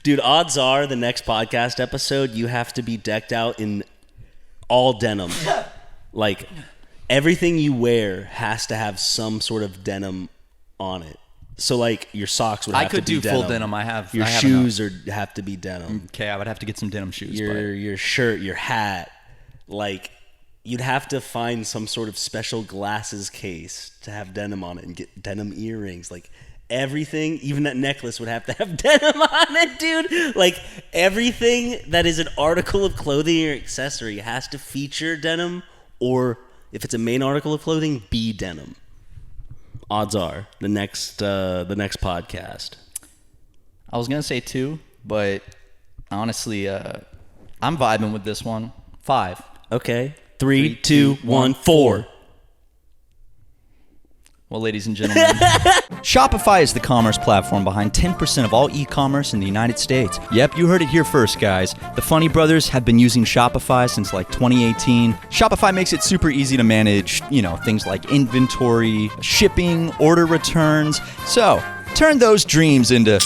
Dude, odds are the next podcast episode, you have to be decked out in all denim. Like, everything you wear has to have some sort of denim on it. So, like, your socks would have to be denim. I could do full denim. Your shoes have to be denim. Okay, I would have to get some denim shoes. Your shirt, your hat. Like, you'd have to find some sort of special glasses case to have denim on it and get denim earrings. Like, everything, even that necklace would have to have denim on it, dude. Like, everything that is an article of clothing or accessory has to feature denim, or if it's a main article of clothing, be denim. Odds are the next podcast. I was gonna say 2, but honestly, I'm vibing with this one. 5. Okay. 3, 2, 1, 4. Well, ladies and gentlemen, Shopify is the commerce platform behind 10% of all e-commerce in the United States. Yep, you heard it here first, guys. The Funny Brothers have been using Shopify since like 2018. Shopify makes it super easy to manage, things like inventory, shipping, order returns. So, turn those dreams into...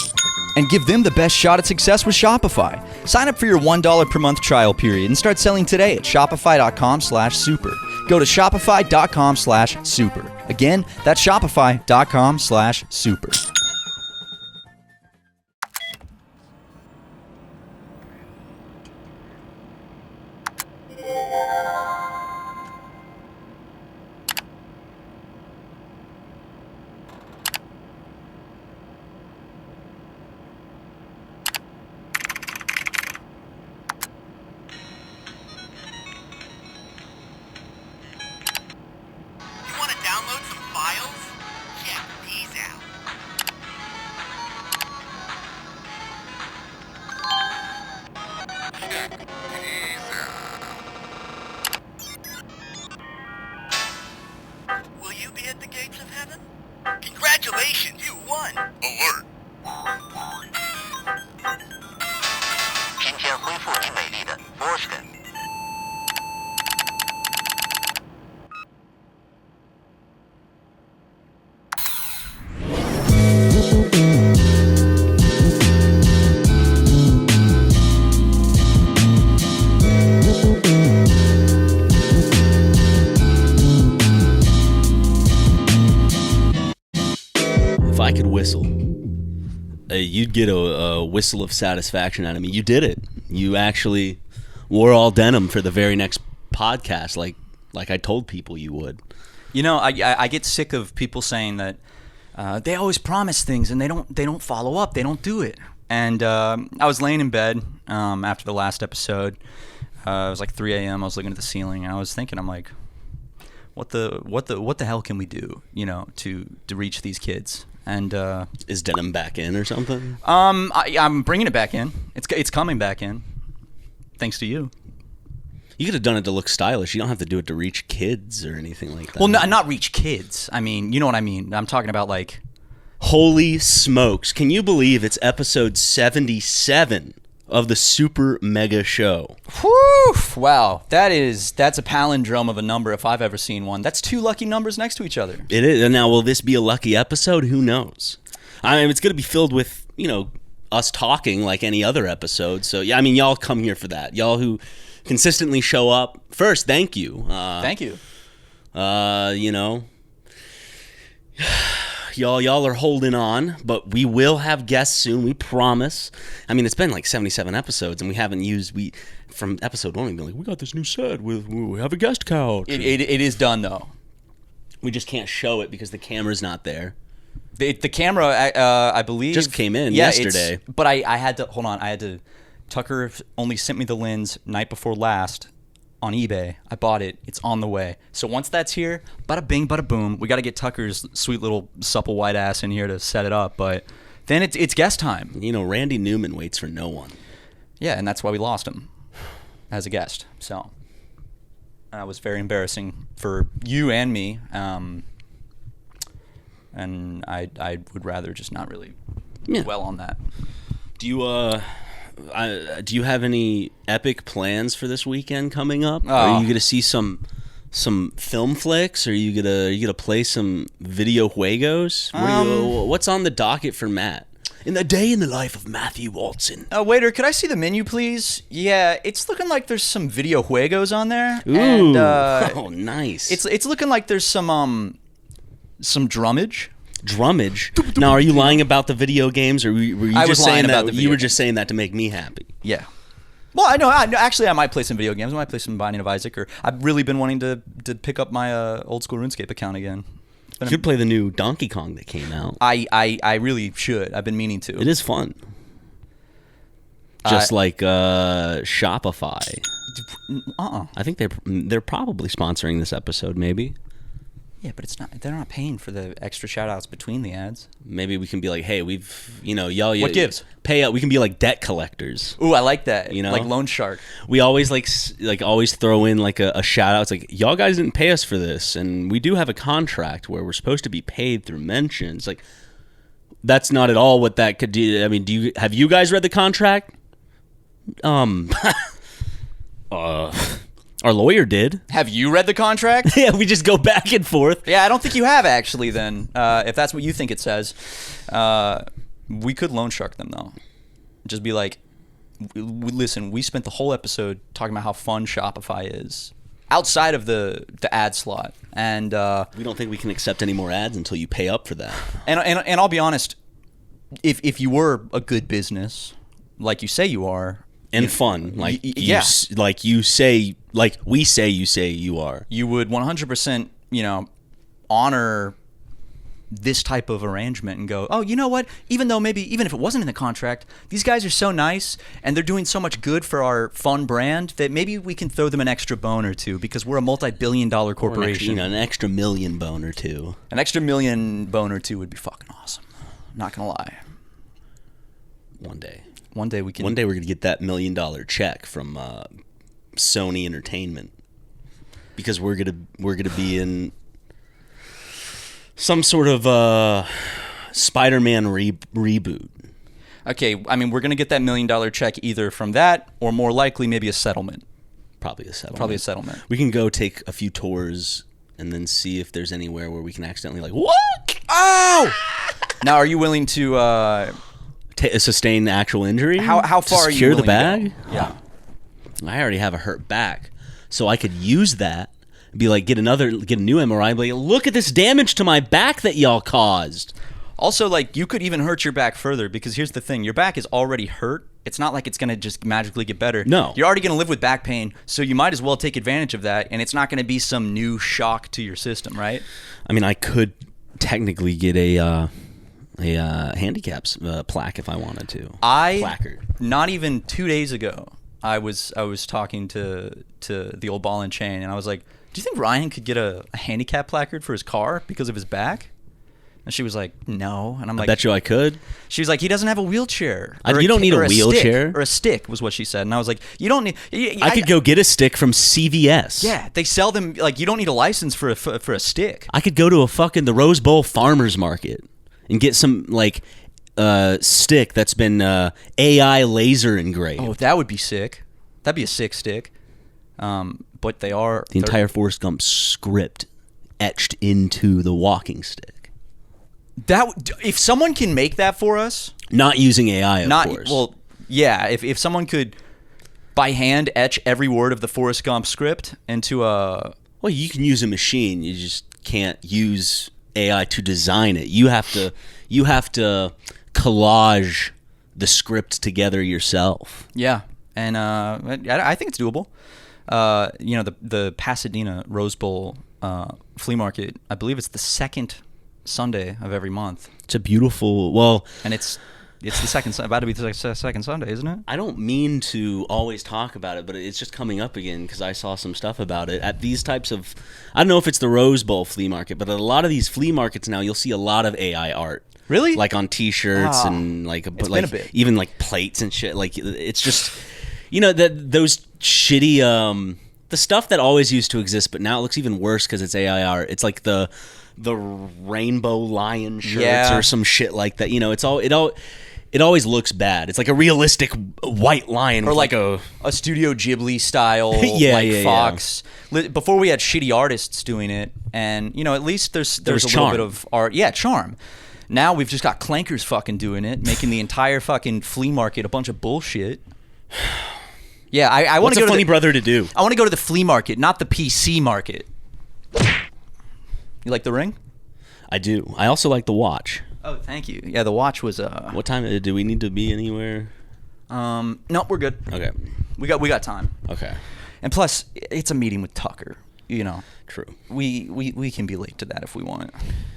and give them the best shot at success with Shopify. Sign up for your $1 per month trial period and start selling today at shopify.com/super. Go to shopify.com/super. Again, that's shopify.com/super. Congratulations, you won! Alert! 今天恢复你美丽的 Borskin。 If I could whistle, you'd get a whistle of satisfaction out of me. You did it. You actually wore all denim for the very next podcast, like I told people you would. I get sick of people saying that they always promise things and they don't follow up. They don't do it. And I was laying in bed after the last episode. It was like 3 a.m. I was looking at the ceiling and I was thinking, I'm like, what the hell can we do, to reach these kids? And is denim back in or something? I'm bringing it back in. It's coming back in, thanks to you. You could have done it to look stylish. You don't have to do it to reach kids or anything like that. Well, not reach kids. I mean, you know what I mean. I'm talking about like. Holy smokes! Can you believe it's episode 77 of the SuperMega Show? Whew! Wow, that's a palindrome of a number if I've ever seen one. That's 2 lucky numbers next to each other. It is. And now, will this be a lucky episode? Who knows? I mean, it's going to be filled with, us talking like any other episode. So, yeah, I mean, y'all come here for that. Y'all who consistently show up. First, thank you. Thank you. Y'all are holding on, but we will have guests soon. We promise. I mean, it's been like 77 episodes, and we haven't used from episode 1. We've been like, we got this new set. We have a guest couch. It is done though. We just can't show it because the camera's not there. The camera, I believe, just came in yesterday. But I had to hold on. Tucker only sent me the lens night before last. On eBay. I bought it. It's on the way. So once that's here, bada bing, bada boom. We got to get Tucker's sweet little supple white ass in here to set it up. But then it's guest time. Randy Newman waits for no one. Yeah, and that's why we lost him as a guest. So it was very embarrassing for you and me. And I would rather just not really dwell on that. Do you have any epic plans for this weekend coming up? Oh. Are you gonna see some film flicks? Are you gonna play some video juegos? What's on the docket for Matt? In the day in the life of Matthew Watson. Waiter, could I see the menu, please? Yeah, it's looking like there's some videojuegos on there. Ooh. And, oh, nice. It's looking like there's some drummage. Drummage? Now, are you lying about the video games, or were you I just was saying lying that about the you video were just saying that to make me happy? Yeah. Well, I know. Actually, I might play some video games. I might play some Binding of Isaac, or I've really been wanting to pick up my old school RuneScape account again. You should play the new Donkey Kong that came out. I really should. I've been meaning to. It is fun. Just like Shopify. I think they're probably sponsoring this episode, maybe. Yeah, but it's not. They're not paying for the extra shout outs between the ads. Maybe we can be like, hey, y'all. What gives? Pay out. We can be like debt collectors. Ooh, I like that. You know, like Loan Shark. We always always throw in like a shout out. It's like, y'all guys didn't pay us for this, and we do have a contract where we're supposed to be paid through mentions. Like, that's not at all what that could do. I mean, have you guys read the contract? Our lawyer did. Have you read the contract? Yeah, we just go back and forth. Yeah, I don't think you have actually. Then, if that's what you think it says, we could Loan Shark them though. Just be like, listen, we spent the whole episode talking about how fun Shopify is outside of the ad slot, and we don't think we can accept any more ads until you pay up for that. And I'll be honest, if you were a good business, like you say you are. And fun, like yeah. We say you are. You would 100%, honor this type of arrangement and go, oh, you know what? Even if it wasn't in the contract, these guys are so nice and they're doing so much good for our fun brand that maybe we can throw them an extra bone or two because we're a multi-billion-dollar corporation. An extra million bone or two. An extra million bone or two would be fucking awesome. Not gonna lie. One day. One day we're gonna get that $1 million check from Sony Entertainment because we're gonna be in some sort of Spider-Man reboot. Okay, I mean we're gonna get that $1 million check either from that or more likely maybe a settlement. Probably a settlement. We can go take a few tours and then see if there's anywhere where we can accidentally what? Oh! Now, are you willing to? Sustain actual injury? How far are you secure willing the bag? to go? Yeah. I already have a hurt back, so I could use that. Be like, get a new MRI. Be like, look at this damage to my back that y'all caused. Also, you could even hurt your back further because here's the thing: your back is already hurt. It's not like it's gonna just magically get better. No, you're already gonna live with back pain, so you might as well take advantage of that. And it's not gonna be some new shock to your system, right? I mean, I could technically get a handicaps plaque if I wanted to. Placard. Not even 2 days ago, I was talking to the old ball and chain, and I was like, "Do you think Ryan could get a handicap placard for his car because of his back?" And she was like, "No," and I'm like, "I bet you I could." She was like, "He doesn't have a wheelchair. You don't need a wheelchair or a stick," was what she said, and I was like, "You don't need." I could go get a stick from CVS. Yeah, they sell them you don't need a license for a stick. I could go to the Rose Bowl farmers market and get some stick that's been AI laser engraved. Oh, that would be sick. That'd be a sick stick. But they are the entire Forrest Gump script etched into the walking stick. If someone can make that for us, not using AI, of course. Well, yeah. If someone could by hand etch every word of the Forrest Gump script into a you can use a machine. You just can't use AI to design it. You have to collage the script together yourself. Yeah, and I think it's doable. The Pasadena Rose Bowl flea market. I believe it's the second Sunday of every month. It's a beautiful and it's the second about to be the second Sunday, isn't it? I don't mean to always talk about it, but it's just coming up again because I saw some stuff about it at these types of. I don't know if it's the Rose Bowl flea market, but at a lot of these flea markets now, you'll see a lot of AI art. Really? Like on T-shirts and it's been a bit. Even plates and shit. It's just those shitty the stuff that always used to exist, but now it looks even worse because it's AI art. It's like the rainbow lion shirts or some shit like that. It always looks bad. It's like a realistic white lion or with like a Studio Ghibli style Fox. Yeah. Before we had shitty artists doing it, and at least there's a charm. little bit of art. Yeah, charm. Now we've just got clankers fucking doing it, making the entire fucking flea market a bunch of bullshit. Yeah, I want to go to funny brother to do. I want to go to the flea market, not the PC market. You like the ring? I do. I also like the watch. Oh, thank you. Yeah, the watch was What time do we need to be anywhere? No, we're good. Okay. We got time. Okay. And plus, it's a meeting with Tucker. You know. True. We can be late to that if we want.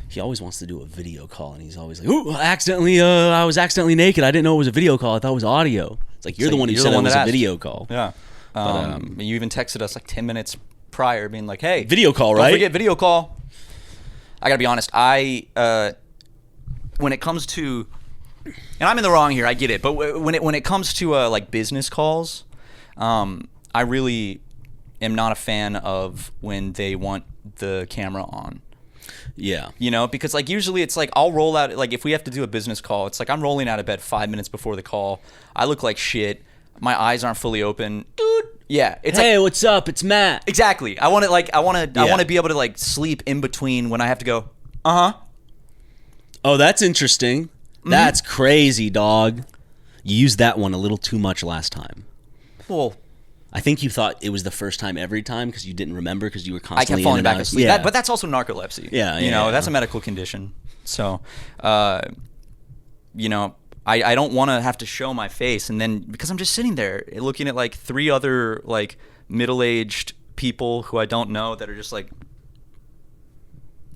He always wants to do a video call, and he's always like, "Ooh, I was accidentally naked. I didn't know it was a video call. I thought it was audio." It's like you're the one who said it was a video call. Yeah. You even texted us like 10 minutes prior, being like, "Hey, video call, right? Don't forget video call." I gotta be honest. When it comes to, and I'm in the wrong here, I get it, but when it comes to like business calls, I really am not a fan of when they want the camera on. Yeah. You know, because like usually it's like I'll roll out, like if we have to do a business call, it's like I'm rolling out of bed 5 minutes before the call. I look like shit. My eyes aren't fully open. Dude. Yeah. It's hey, like, what's up? It's Matt. Exactly. I want to be able to like sleep in between when I have to go. Oh, that's interesting. That's crazy, dog. You used that one a little too much last time. Well, I think you thought it was the first time every time because you didn't remember because you were I constantly kept falling back in and out. asleep. Yeah. But that's also narcolepsy. Yeah, you know, yeah. that's a medical condition. So, you know, I don't want to have to show my face, and then because I'm just sitting there looking at like 3 other like middle-aged people who I don't know that are just like,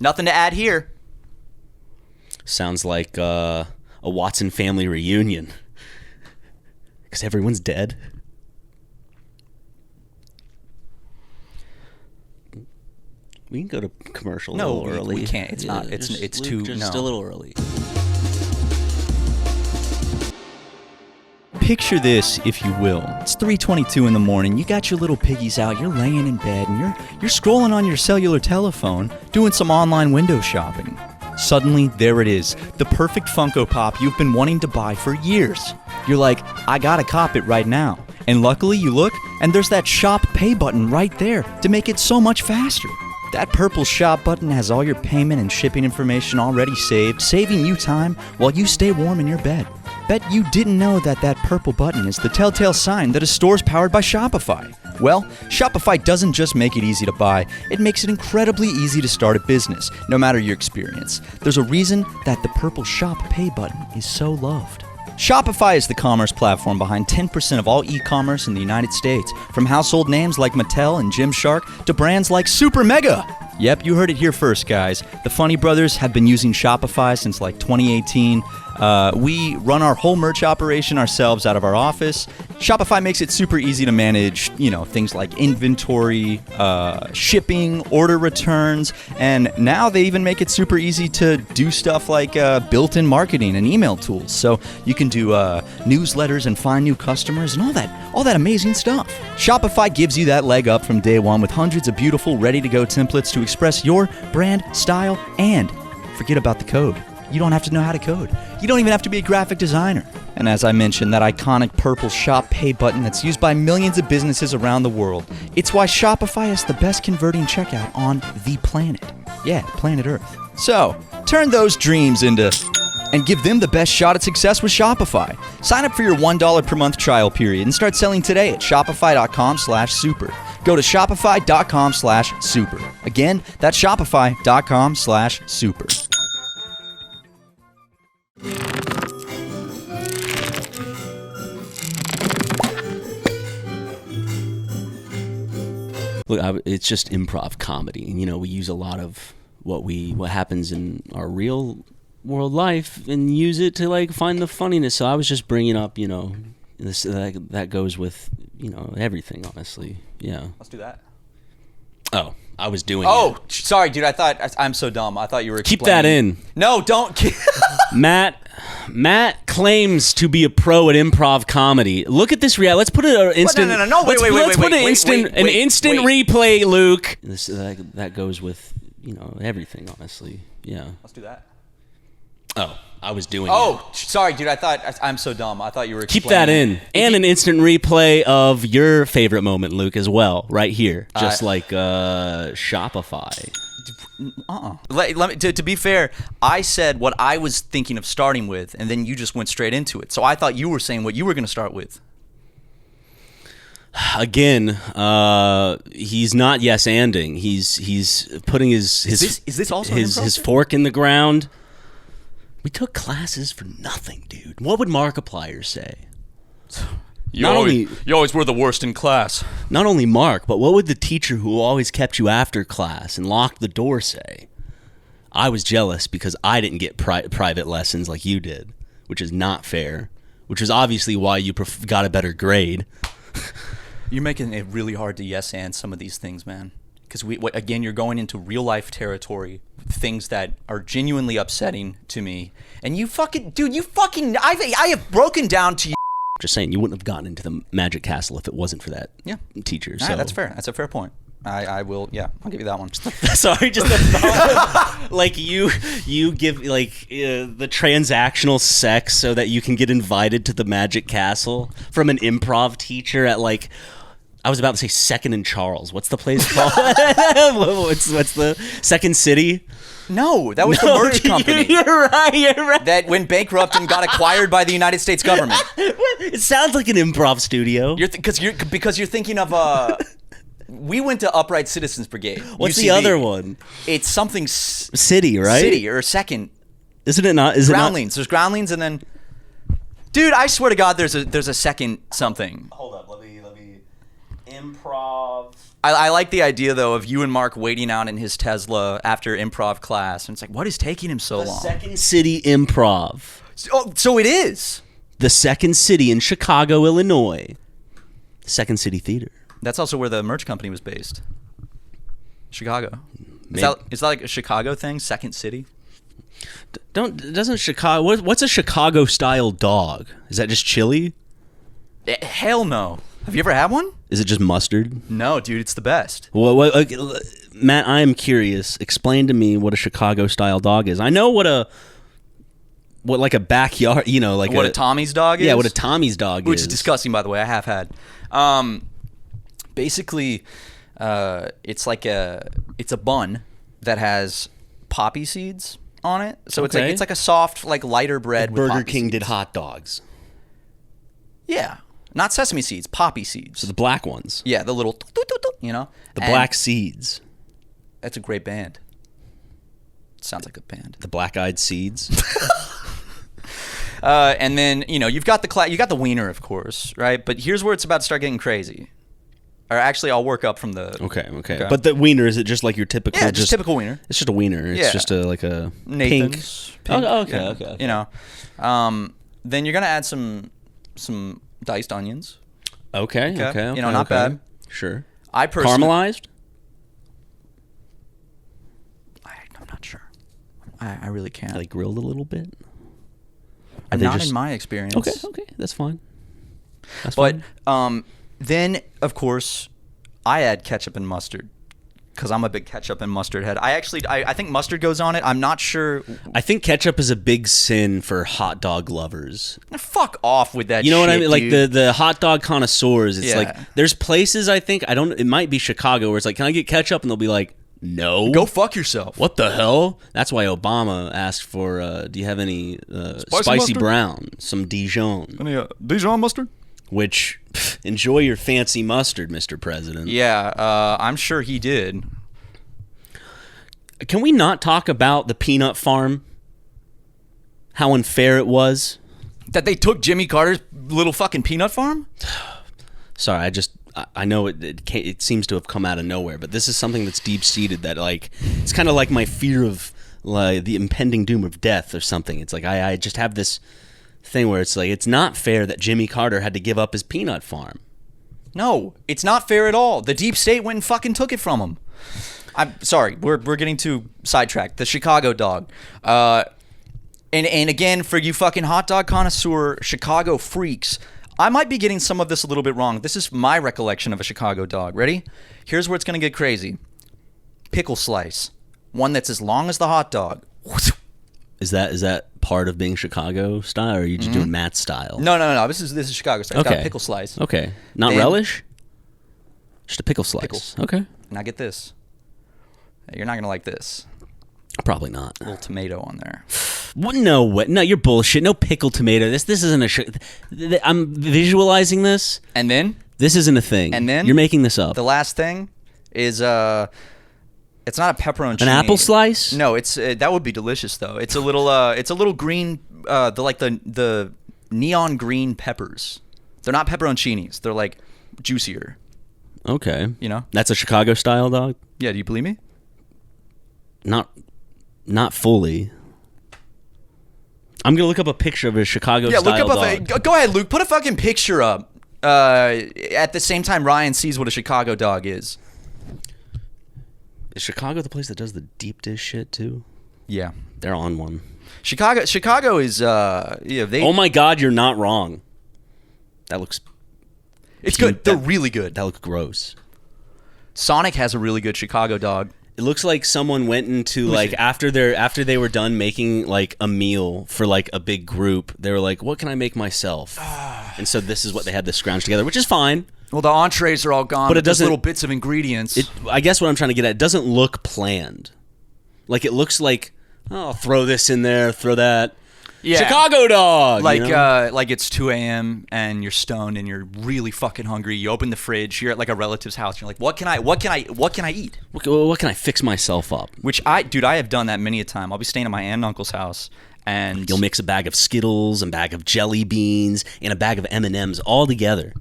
nothing to add here. Sounds like a Watson family reunion because everyone's dead. We can go to commercial a little early. We can't. It's not. It's too. Just no. a little early. Picture this, if you will. It's 3:22 in the morning. You got your little piggies out. You're laying in bed, and you're scrolling on your cellular telephone, doing some online window shopping. Suddenly, there it is, the perfect Funko Pop you've been wanting to buy for years. You're like, I gotta cop it right now. And luckily, you look, and there's that Shop Pay button right there to make it so much faster. That purple shop button has all your payment and shipping information already saved, saving you time while you stay warm in your bed. Bet you didn't know that purple button is the telltale sign that a store's powered by Shopify. Well, Shopify doesn't just make it easy to buy, it makes it incredibly easy to start a business, no matter your experience. There's a reason that the purple Shop Pay button is so loved. Shopify is the commerce platform behind 10% of all e-commerce in the United States, from household names like Mattel and Gymshark to brands like SuperMega. Yep, you heard it here first, guys. The Funny Brothers have been using Shopify since like 2018. We run our whole merch operation ourselves out of our office. Shopify makes it super easy to manage, you know, things like inventory, shipping, order returns, and now they even make it super easy to do stuff like built-in marketing and email tools. So you can do newsletters and find new customers and all that amazing stuff. Shopify gives you that leg up from day one with hundreds of beautiful, ready-to-go templates to express your brand, style, and forget about the code. You don't have to know how to code. You don't even have to be a graphic designer. And as I mentioned, that iconic purple Shop Pay button that's used by millions of businesses around the world. It's why Shopify is the best converting checkout on the planet. Yeah, planet Earth. So, turn those dreams into... and give them the best shot at success with Shopify. Sign up for your $1 per month trial period and start selling today at shopify.com/super. Go to shopify.com/super. Again, that's shopify.com/super. Look, it's just improv comedy, and you know we use a lot of what happens in our real world life and use it to like find the funniness. So I was just bringing up, you know, this that goes with, you know, everything. Honestly, yeah. Let's do that. Oh, I was doing. Oh, sorry, dude. I'm so dumb. I thought you were keep that in. No, don't. Matt claims to be a pro at improv comedy. Look at this reality. Let's put an instant. No. Wait. Let's put an instant replay, Luke. That goes with, you know, everything. Honestly, yeah. Let's do that. Oh, I was doing. Oh, sorry, dude. I'm so dumb. I thought you were. Keep that in, and an instant replay of your favorite moment, Luke, as well, right here, just like Shopify. Let me, to be fair, I said what I was thinking of starting with, and then you just went straight into it. So I thought you were saying what you were going to start with. Again, he's not yes-anding. He's putting his Is this also an improv his thing? fork in the ground. We took classes for nothing, dude. What would Markiplier say? You always were the worst in class. Not only Mark, but what would the teacher who always kept you after class and locked the door say? I was jealous because I didn't get private lessons like you did, which is not fair, which is obviously why you got a better grade. You're making it really hard to yes and some of these things, man. Because again, you're going into real life territory, things that are genuinely upsetting to me. And you fucking, dude, I have broken down to you. Just saying, you wouldn't have gotten into the Magic Castle if it wasn't for that teacher. All So right, that's fair. That's a fair point. I will, I'll give you that one. Sorry, just the thought of, like you give like the transactional sex so that you can get invited to the Magic Castle from an improv teacher at like, I was about to say Second and Charles. What's the place called? what's the Second City? No, that was the merch company. You're right. That went bankrupt and got acquired by the United States government. It sounds like an improv studio. Because you're thinking of we went to Upright Citizens Brigade. What's UCB. the other one? It's something City, right? City or Second. Isn't it not? Is Groundlings. There's Groundlings, and then, dude, I swear to God, there's a second something. Hold up, let me improv. I like the idea though of you and Mark waiting out in his Tesla after improv class, and it's like, what is taking him so long? Second City Improv. So it is. The Second City in Chicago, Illinois. Second City Theater. That's also where the merch company was based. Chicago. Is Maybe. that like a Chicago thing? Second City? Doesn't Chicago? What's a Chicago style dog? Is that just chili? Hell no. Have you ever had one? Is it just mustard? No, dude, it's the best. Matt, I am curious. Explain to me what a Chicago style dog is. I know what like a backyard, like What a Tommy's dog is? Yeah, what a Tommy's dog is. Which is disgusting, by the way. I have had. Basically, it's a bun that has poppy seeds on it. So Okay. it's like a soft, like lighter bread. with Burger poppy King seeds. did hot dogs. Yeah, not sesame seeds, poppy seeds. So the black ones. Yeah, the little, The black seeds. That's a great band. Sounds like a band. The black-eyed seeds. And then you've got the wiener, of course, right? But here's where it's about to start getting crazy. Or actually, I'll work up from the. Okay. But the wiener, is it just like your typical? Yeah, just typical wiener. It's just a wiener. It's just a Nathan's pink. pink. Oh, okay. Then you're gonna add some diced onions. Okay. Not bad. Sure. I personally Caramelized? I'm not sure. I really can't. Like grilled a little bit? Are Not in my experience. Okay, that's fine. But then, of course, I add ketchup and mustard because I'm a big ketchup and mustard head. I think mustard goes on it. I'm not sure. I think ketchup is a big sin for hot dog lovers. Fuck off with that. You know what I shit, mean? Like dude. the hot dog connoisseurs. It's Yeah. like there's places it might be Chicago where it's like, can I get ketchup? And they'll be like, no. Go fuck yourself. What the hell? That's why Obama asked for, do you have any spicy mustard? brown? Some Dijon. Any Dijon mustard? Which, enjoy your fancy mustard, Mr. President. Yeah, I'm sure he did. Can we not talk about the peanut farm? How unfair it was? That they took Jimmy Carter's little fucking peanut farm? Sorry, I know it seems to have come out of nowhere, but this is something that's deep-seated that, like, it's kind of like my fear of like the impending doom of death or something. It's like I just have this thing where it's like, it's not fair that Jimmy Carter had to give up his peanut farm. No, it's not fair at all. The deep state went and fucking took it from him. I'm sorry, we're getting too sidetracked. The Chicago dog. And again, for you fucking hot dog connoisseur Chicago freaks, I might be getting some of this a little bit wrong. This is my recollection of a Chicago dog. Ready? Here's where it's going to get crazy. Pickle slice. One that's as long as the hot dog. Is that part of being Chicago style, or are you just doing Matt style? No. This is Chicago style. It's got a Okay. pickle slice. Okay. Not Then- relish? Just a pickle slice. Pickles. Okay. Now get this. You're not going to like this. Probably not. A little tomato on there. What? No way. No, you're bullshit. No pickled tomato. This isn't a. I'm visualizing this. And then? This isn't a thing. And then? You're making this up. The last thing is it's not a pepperoncini. An apple slice? No, it's that would be delicious though. It's a little green the neon green peppers. They're not pepperoncinis. They're like juicier. Okay. You know? That's a Chicago style dog? Yeah, do you believe me? Not fully. I'm going to look up a picture of a Chicago style dog. Go ahead, Luke. Put a fucking picture up. At the same time Ryan sees what a Chicago dog is. Is Chicago the place that does the deep dish shit too? Yeah. They're on one. Chicago is they. Oh my God, you're not wrong. That looks. It's good. They're really good. That looks gross. Sonic has a really good Chicago dog. It looks like someone went into like after they were done making like a meal for like a big group. They were like, "What can I make myself?" And so this is what they had to scrounge together, which is fine. Well, the entrees are all gone, but it doesn't. Little bits of ingredients. I guess what I'm trying to get at, it doesn't look planned. Like it looks like, oh, throw this in there, throw that. Yeah. Chicago dog. Like you know? Like it's 2 a.m. and you're stoned and you're really fucking hungry. You open the fridge. You're at like a relative's house. You're like, what can I eat? What can I fix myself up? Which I have done that many a time. I'll be staying at my aunt and uncle's house, and you'll mix a bag of Skittles, a bag of jelly beans, and a bag of M&Ms all together,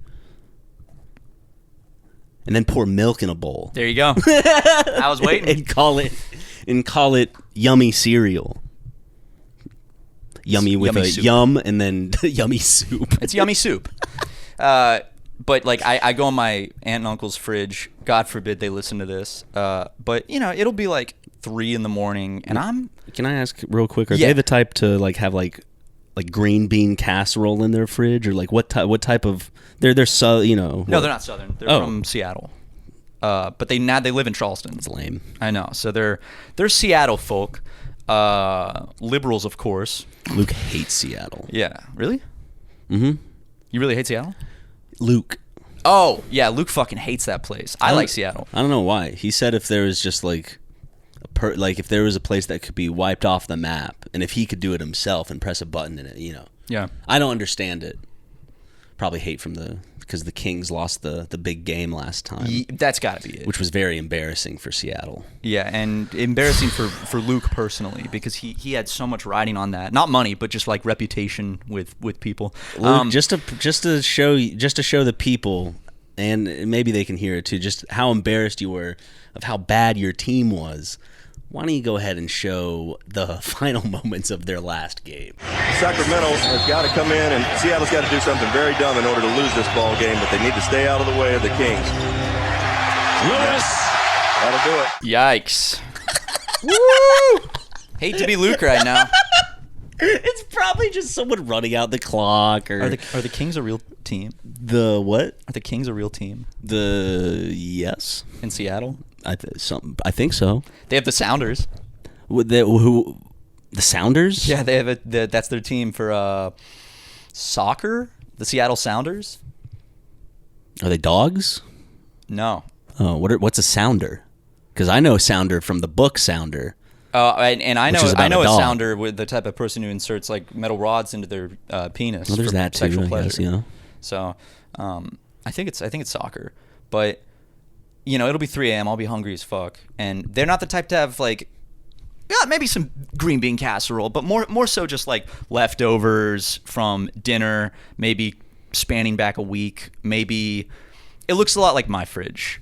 and then pour milk in a bowl. There you go. I was waiting. and call it yummy cereal. Yummy with a soup. Yum and then yummy soup. It's yummy soup. But like I go in my aunt and uncle's fridge. God forbid they listen to this. But you know it'll be like 3 a.m. and I'm. Can I ask real quick? Are they the type to like have like green bean casserole in their fridge, or like what type of? They're so you know. No, they're not Southern. They're from Seattle. But they live in Charleston. It's lame. I know. So they're Seattle folk. Liberals, of course. Luke hates Seattle. Yeah. Really? Mm-hmm. You really hate Seattle? Luke. Oh, yeah. Luke fucking hates that place. I like Seattle. I don't know why. He said if there was just like if there was a place that could be wiped off the map, and if he could do it himself and press a button in it, you know. Yeah. I don't understand it. Probably hate because the Kings lost the big game last time. That's got to be it. Which was very embarrassing for Seattle. Yeah, and embarrassing for Luke personally, because he had so much riding on that. Not money, but just like reputation with people. Luke, just to show the people, and maybe they can hear it too, just how embarrassed you were of how bad your team was. Why don't you go ahead and show the final moments of their last game? Sacramento has got to come in, and Seattle's got to do something very dumb in order to lose this ball game, but they need to stay out of the way of the Kings. Lewis! That'll do it. Yikes. Woo! Hate to be Luke right now. It's probably just someone running out the clock. Or Are the Kings a real team? The what? Are the Kings a real team? Yes. In Seattle? I think so. They have the Sounders. The Sounders? Yeah, they have that's their team for soccer. The Seattle Sounders. Are they dogs? No. Oh, what's a sounder? Because I know sounder from the book Sounder. And I know a dog. sounder with the type of person who inserts like metal rods into their penis. Well, there's for that too, sexual I pleasure. guess, you know. So, I think it's soccer, but you know it'll be 3 a.m. I'll be hungry as fuck, and they're not the type to have like, yeah, maybe some green bean casserole, but more so just like leftovers from dinner, maybe spanning back a week. Maybe it looks a lot like my fridge.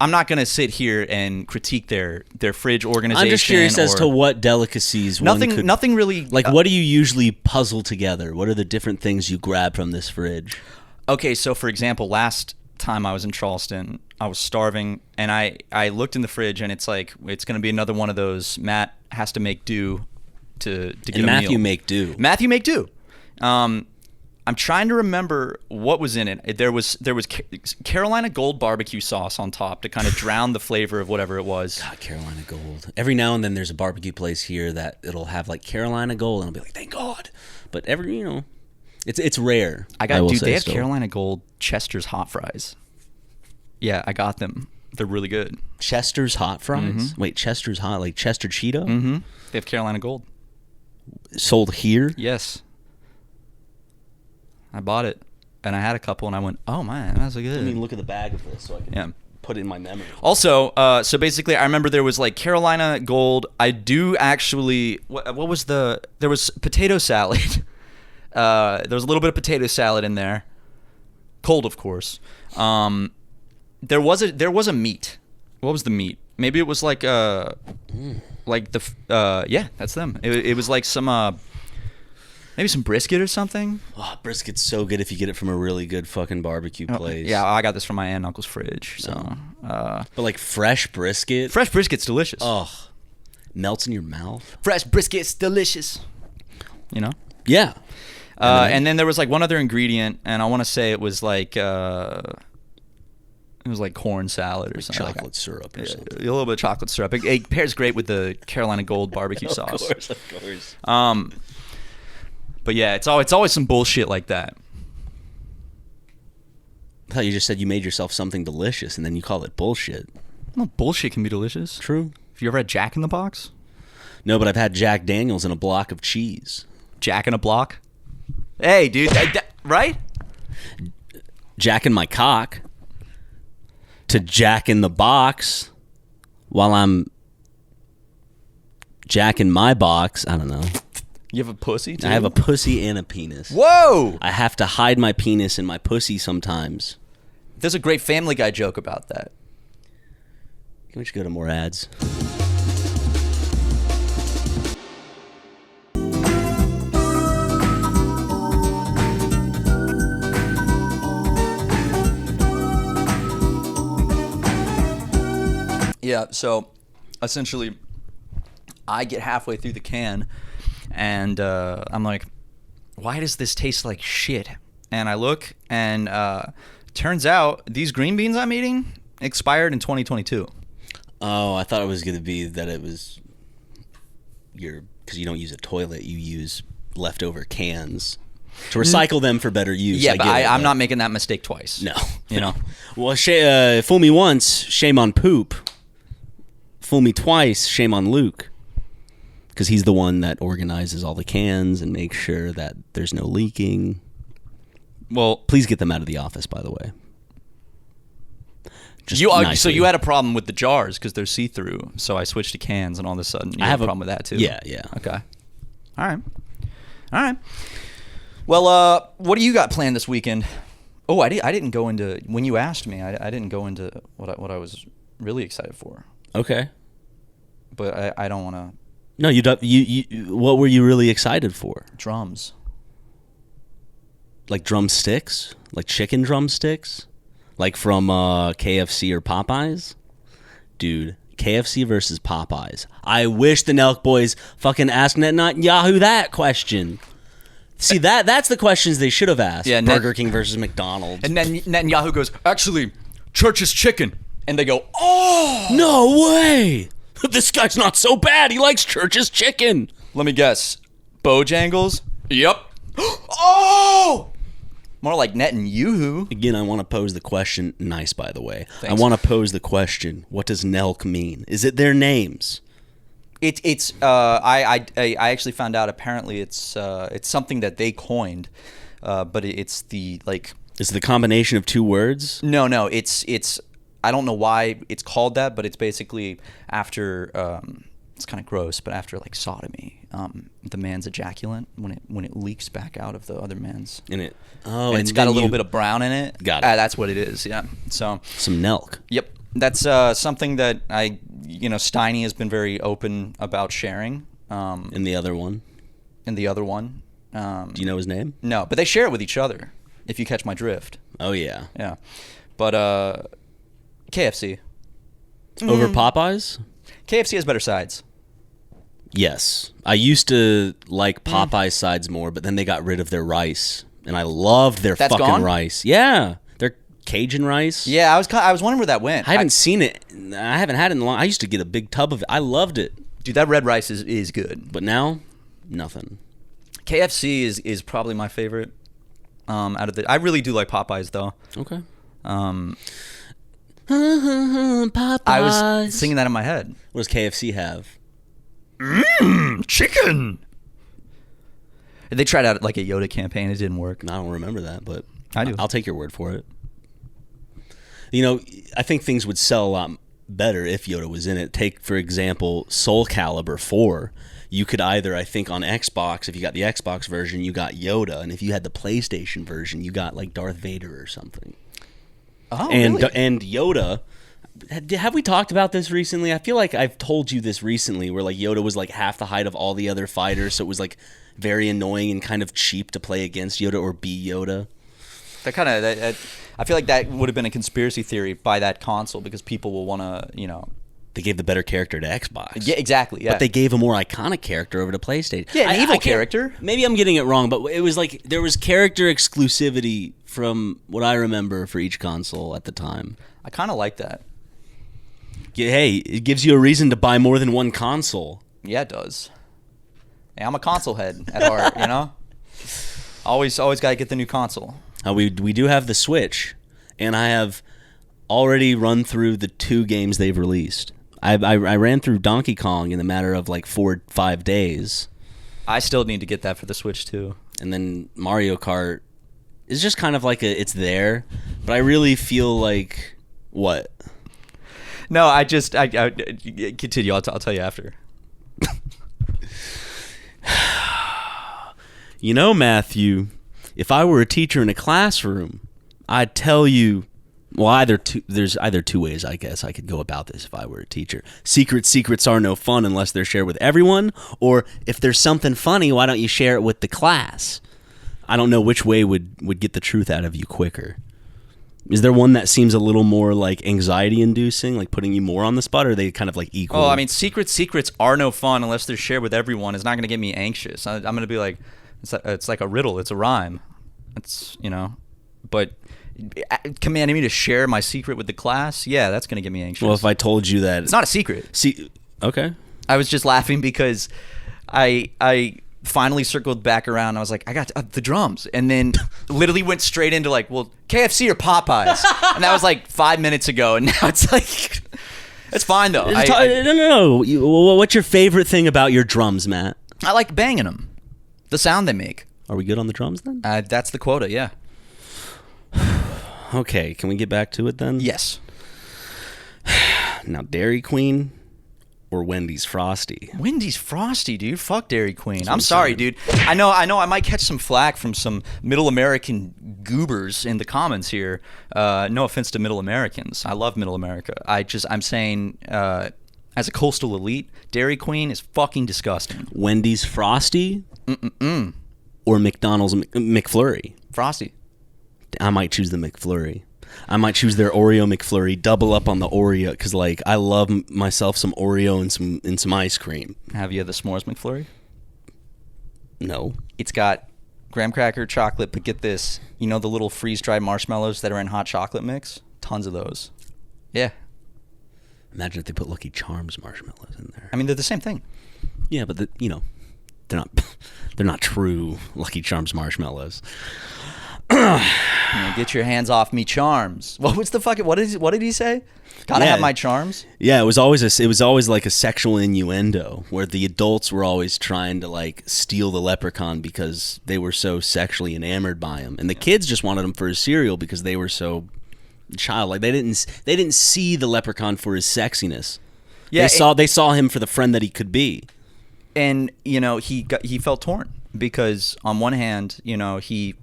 I'm not gonna sit here and critique their fridge organization. I'm just curious as to what delicacies. Nothing really. Like, what do you usually puzzle together? What are the different things you grab from this fridge? Okay, so for example, last time I was in Charleston, I was starving, and I looked in the fridge, and it's like it's gonna be another one of those Matt has to make do to get and a Matthew meal. Matthew make do. I'm trying to remember what was in it. There was Carolina Gold barbecue sauce on top to kind of drown the flavor of whatever it was. God, Carolina Gold. Every now and then there's a barbecue place here that it'll have like Carolina Gold, and I'll be like, thank God. But it's rare. They have Carolina Gold Chester's hot fries. Yeah, I got them. They're really good. Chester's hot fries? Wait, Chester's hot, like Chester Cheeto? Mm-hmm. They have Carolina Gold. Sold here? Yes. I bought it, and I had a couple, and I went, oh, man, that's so good. I mean, look at the bag of this so I can put it in my memory. Also, so basically, I remember there was like Carolina Gold. I do actually, what was there was potato salad. There was a little bit of potato salad in there. Cold, of course. There was a meat. What was the meat? Maybe it was like that's them. It was like some maybe some brisket or something. Oh, brisket's so good if you get it from a really good fucking barbecue place. Yeah, I got this from my aunt and uncle's fridge. So, but like fresh brisket. Fresh brisket's delicious. Oh, melts in your mouth. Fresh brisket's delicious. You know? Yeah. And then there was like one other ingredient, and I want to say it was like corn salad or something. Chocolate syrup or something. A little bit of chocolate syrup. It pairs great with the Carolina Gold barbecue sauce. Of course. But yeah, it's always some bullshit like that. I thought you just said you made yourself something delicious, and then you call it bullshit. Well, bullshit can be delicious. True. Have you ever had Jack in the Box? No, but I've had Jack Daniels and a block of cheese. Jack in a block? Hey, dude, right? Jack in my cock to Jack in the box while I'm Jack in my box. I don't know. You have a pussy, too? I have a pussy and a penis. Whoa! I have to hide my penis in my pussy sometimes. There's a great Family Guy joke about that. Can we just go to more ads? Yeah, so essentially, I get halfway through the can, and I'm like, why does this taste like shit? And I look, and turns out these green beans I'm eating expired in 2022. Oh, I thought it was going to be that it was because you don't use a toilet, you use leftover cans to recycle them for better use. Yeah, but I'm not making that mistake twice. No. You know? Well, fool me once, shame on poop. Fool me twice, shame on Luke. Because he's the one that organizes all the cans and makes sure that there's no leaking. Well, please get them out of the office, by the way. So you had a problem with the jars because they're see-through. So I switched to cans, and all of a sudden you have a problem with that too. Yeah. Okay. All right. Well, what do you got planned this weekend? Oh, I didn't go into when you asked me. I didn't go into what I was really excited for. Okay. But I don't want to. No, you don't. You. What were you really excited for? Drums. Like drumsticks? Like chicken drumsticks? Like from KFC or Popeyes? Dude, KFC versus Popeyes. I wish the Nelk boys fucking asked Netanyahu that question. See, that's the questions they should have asked. Yeah, Burger King versus McDonald's. And then Netanyahu goes, actually, Church's chicken. And they go, oh! No way! This guy's not so bad. He likes Church's chicken. Let me guess. Bojangles? Yep. Oh! More like Netanyahu. Again, I want to pose the question. Nice, by the way. Thanks. I want to pose the question. What does Nelk mean? Is it their names? It's I actually found out apparently it's something that they coined, but it's the like. Is it the combination of two words? No. It's I don't know why it's called that, but it's basically after it's kind of gross, but after like sodomy, the man's ejaculant when it leaks back out of the other man's. And it's got a little bit of brown in it. Got it. That's what it is. Yeah. So some Nelk. Yep. That's something that Steiny has been very open about sharing. And the other one? Do you know his name? No, but they share it with each other, if you catch my drift. Oh, yeah. Yeah. But KFC. Over Popeyes? KFC has better sides. Yes. I used to like Popeyes sides more, but then they got rid of their rice. And I loved their That's fucking gone? rice. Yeah. Their Cajun rice. Yeah, I was wondering where that went. I haven't seen it. I haven't had it in long. I used to get a big tub of it. I loved it. Dude, that red rice is good. But now, nothing. KFC is probably my favorite. Out of I really do like Popeyes though. Okay. Popeyes. I was singing that in my head. What does KFC have? Chicken. They tried out like a Yoda campaign. It didn't work. I don't remember that, but I do. I'll take your word for it. You know, I think things would sell a lot better if Yoda was in it. Take, for example, Soul Calibur 4. You could either, I think, on Xbox, if you got the Xbox version, you got Yoda, and if you had the PlayStation version, you got like Darth Vader or something. Oh, and really? And Yoda. Have we talked about this recently? I feel like I've told you this recently, where like Yoda was like half the height of all the other fighters, so it was like very annoying and kind of cheap to play against Yoda or be Yoda. That kind of, I feel like that would have been a conspiracy theory by that console because people will want to, you know. They gave the better character to Xbox. Yeah, exactly. Yeah. But they gave a more iconic character over to PlayStation. Yeah, an evil character. Maybe I'm getting it wrong, but it was like there was character exclusivity from what I remember for each console at the time. I kind of like that. Hey, it gives you a reason to buy more than one console. Yeah, it does. Hey, I'm a console head at heart, you know? Always got to get the new console. We do have the Switch, and I have already run through the 2 games they've released. I ran through Donkey Kong in the matter of like 4 or 5 days. I still need to get that for the Switch too. And then Mario Kart is just kind of like it's there, but I really feel like what? No, I continue. I'll tell you after. You know, Matthew, if I were a teacher in a classroom, I'd tell you. Well, there's either 2 ways, I guess, I could go about this if I were a teacher. Secrets are no fun unless they're shared with everyone. Or if there's something funny, why don't you share it with the class? I don't know which way would get the truth out of you quicker. Is there one that seems a little more like anxiety-inducing, like putting you more on the spot, or are they kind of like equal? Oh, I mean, secrets are no fun unless they're shared with everyone. It's not going to get me anxious. I'm going to be like, it's like a riddle. It's a rhyme. It's, you know, but commanding me to share my secret with the class, yeah, that's going to get me anxious. Well, if I told you that... It's not a secret. Okay. I was just laughing because I finally circled back around. I was like, I got the drums. And then literally went straight into like, well, KFC or Popeyes? And that was like 5 minutes ago. And now it's like... It's fine, though. No. What's your favorite thing about your drums, Matt? I like banging them. The sound they make. Are we good on the drums, then? That's the quota, yeah. Okay, can we get back to it then? Yes. Now, Dairy Queen or Wendy's Frosty? Wendy's Frosty, dude. Fuck Dairy Queen. I'm sorry, dude. I know I might catch some flack from some Middle American goobers in the comments here. No offense to Middle Americans. I love Middle America. I'm saying, as a coastal elite, Dairy Queen is fucking disgusting. Wendy's Frosty? Or McDonald's McFlurry? Frosty. I might choose the McFlurry. I might choose their Oreo McFlurry. Double up on the Oreo because, like, I love myself some Oreo and some ice cream. Have you had the s'mores McFlurry? No. It's got graham cracker, chocolate, but get this. You know the little freeze-dried marshmallows that are in hot chocolate mix? Tons of those. Yeah. Imagine if they put Lucky Charms marshmallows in there. I mean, they're the same thing. Yeah, but they're not true Lucky Charms marshmallows. Get your hands off me, charms. What did he say? Gotta have my charms. Yeah, it was always like a sexual innuendo where the adults were always trying to like steal the leprechaun because they were so sexually enamored by him, and the kids just wanted him for his cereal because they were so childlike. They didn't see the leprechaun for his sexiness. Yeah, they saw him for the friend that he could be. And he felt torn because on one hand, he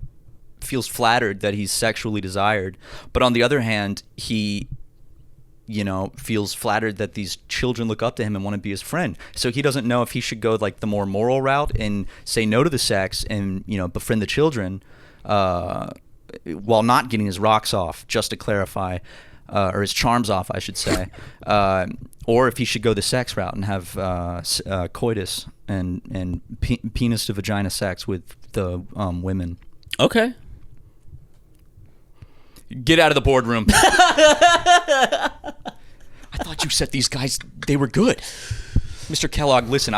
feels flattered that he's sexually desired, but on the other hand, he feels flattered that these children look up to him and want to be his friend. So he doesn't know if he should go like the more moral route and say no to the sex and befriend the children while not getting his rocks off, just to clarify, or his charms off, I should say, or if he should go the sex route and have coitus and penis to vagina sex with the women. Okay. Get out of the boardroom. I thought you said these guys, they were good. Mr. Kellogg, listen,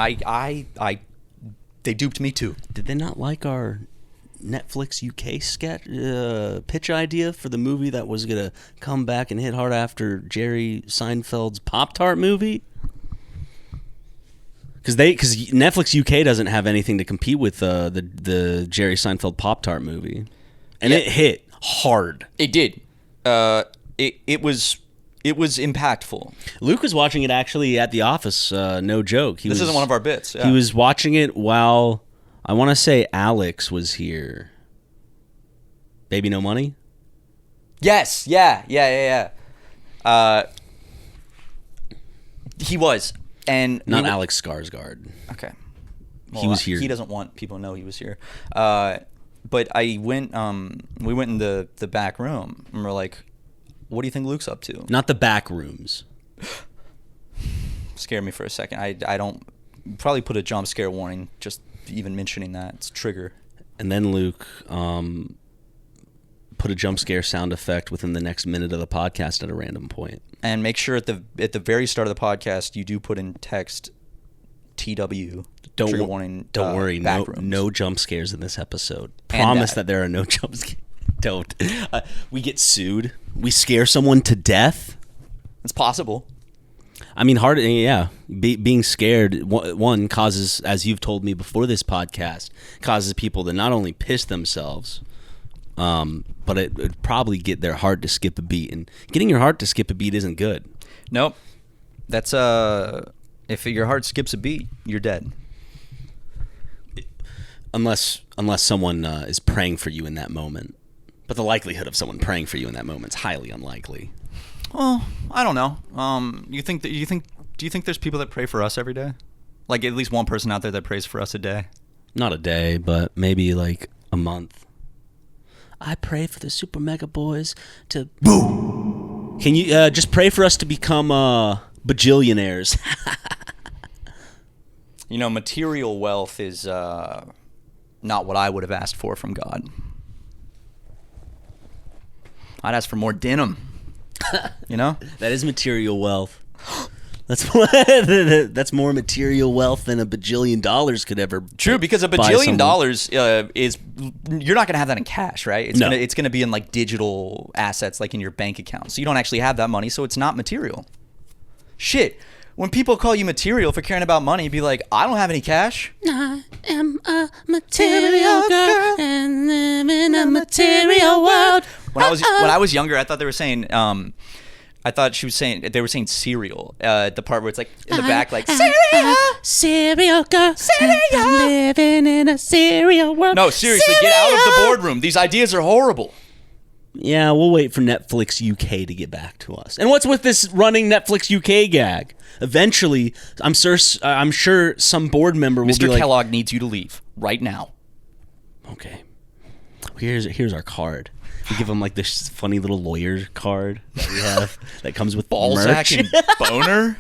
they duped me too. Did they not like our Netflix UK sketch pitch idea for the movie that was gonna come back and hit hard after Jerry Seinfeld's Pop-Tart movie? Because Netflix UK doesn't have anything to compete with the Jerry Seinfeld Pop-Tart movie, and it hit hard. It did. It was impactful. Luke was watching it actually at the office. No joke. This isn't one of our bits. Yeah. He was watching it while I want to say Alex was here. Baby No Money? Yes. Yeah. He was. And not Alex Skarsgård. Okay. Well, he was here. He doesn't want people to know he was here. But I went. We went in the back room and we're like, "What do you think Luke's up to?" Not the back rooms. Scared me for a second. I don't probably put a jump scare warning just even mentioning that. It's a trigger. And then Luke put a jump scare sound effect within the next minute of the podcast at a random point. And make sure at the very start of the podcast you do put in text TW. Trigger warning. Don't worry. No jump scares in this episode. Promise that there are no jump scares. Don't. We get sued. We scare someone to death. It's possible. I mean, being scared, one, causes, as you've told me before this podcast, causes people to not only piss themselves, but it would probably get their heart to skip a beat. And getting your heart to skip a beat isn't good. Nope. That's, if your heart skips a beat, you're dead. Unless someone is praying for you in that moment. But the likelihood of someone praying for you in that moment is highly unlikely. Well, I don't know. Do you think there's people that pray for us every day? Like at least one person out there that prays for us a day? Not a day, but maybe like a month. I pray for the Super Mega Boys to boom. Can you just pray for us to become bajillionaires? Material wealth is not what I would have asked for from God. I'd ask for more denim. That is material wealth. That's more material wealth than $1 bajillion could ever. True, because $1 bajillion is you're not gonna have that in cash, right? It's gonna be in like digital assets, like in your bank account. So you don't actually have that money, so it's not material. Shit. When people call you material for caring about money, be like, I don't have any cash. I am a material girl and live in a material world. When I was younger, I thought they were saying, they were saying cereal. The part where it's like in the back, like cereal girl, cereal. I'm living in a cereal world. No, seriously, get out of the boardroom. These ideas are horrible. Yeah, we'll wait for Netflix UK to get back to us. And what's with this running Netflix UK gag? Eventually, I'm sure some board member will be like, Mr. Kellogg needs you to leave right now. Okay. Here's our card. We give him like this funny little lawyer card that we have that comes with Balzac merch. And boner.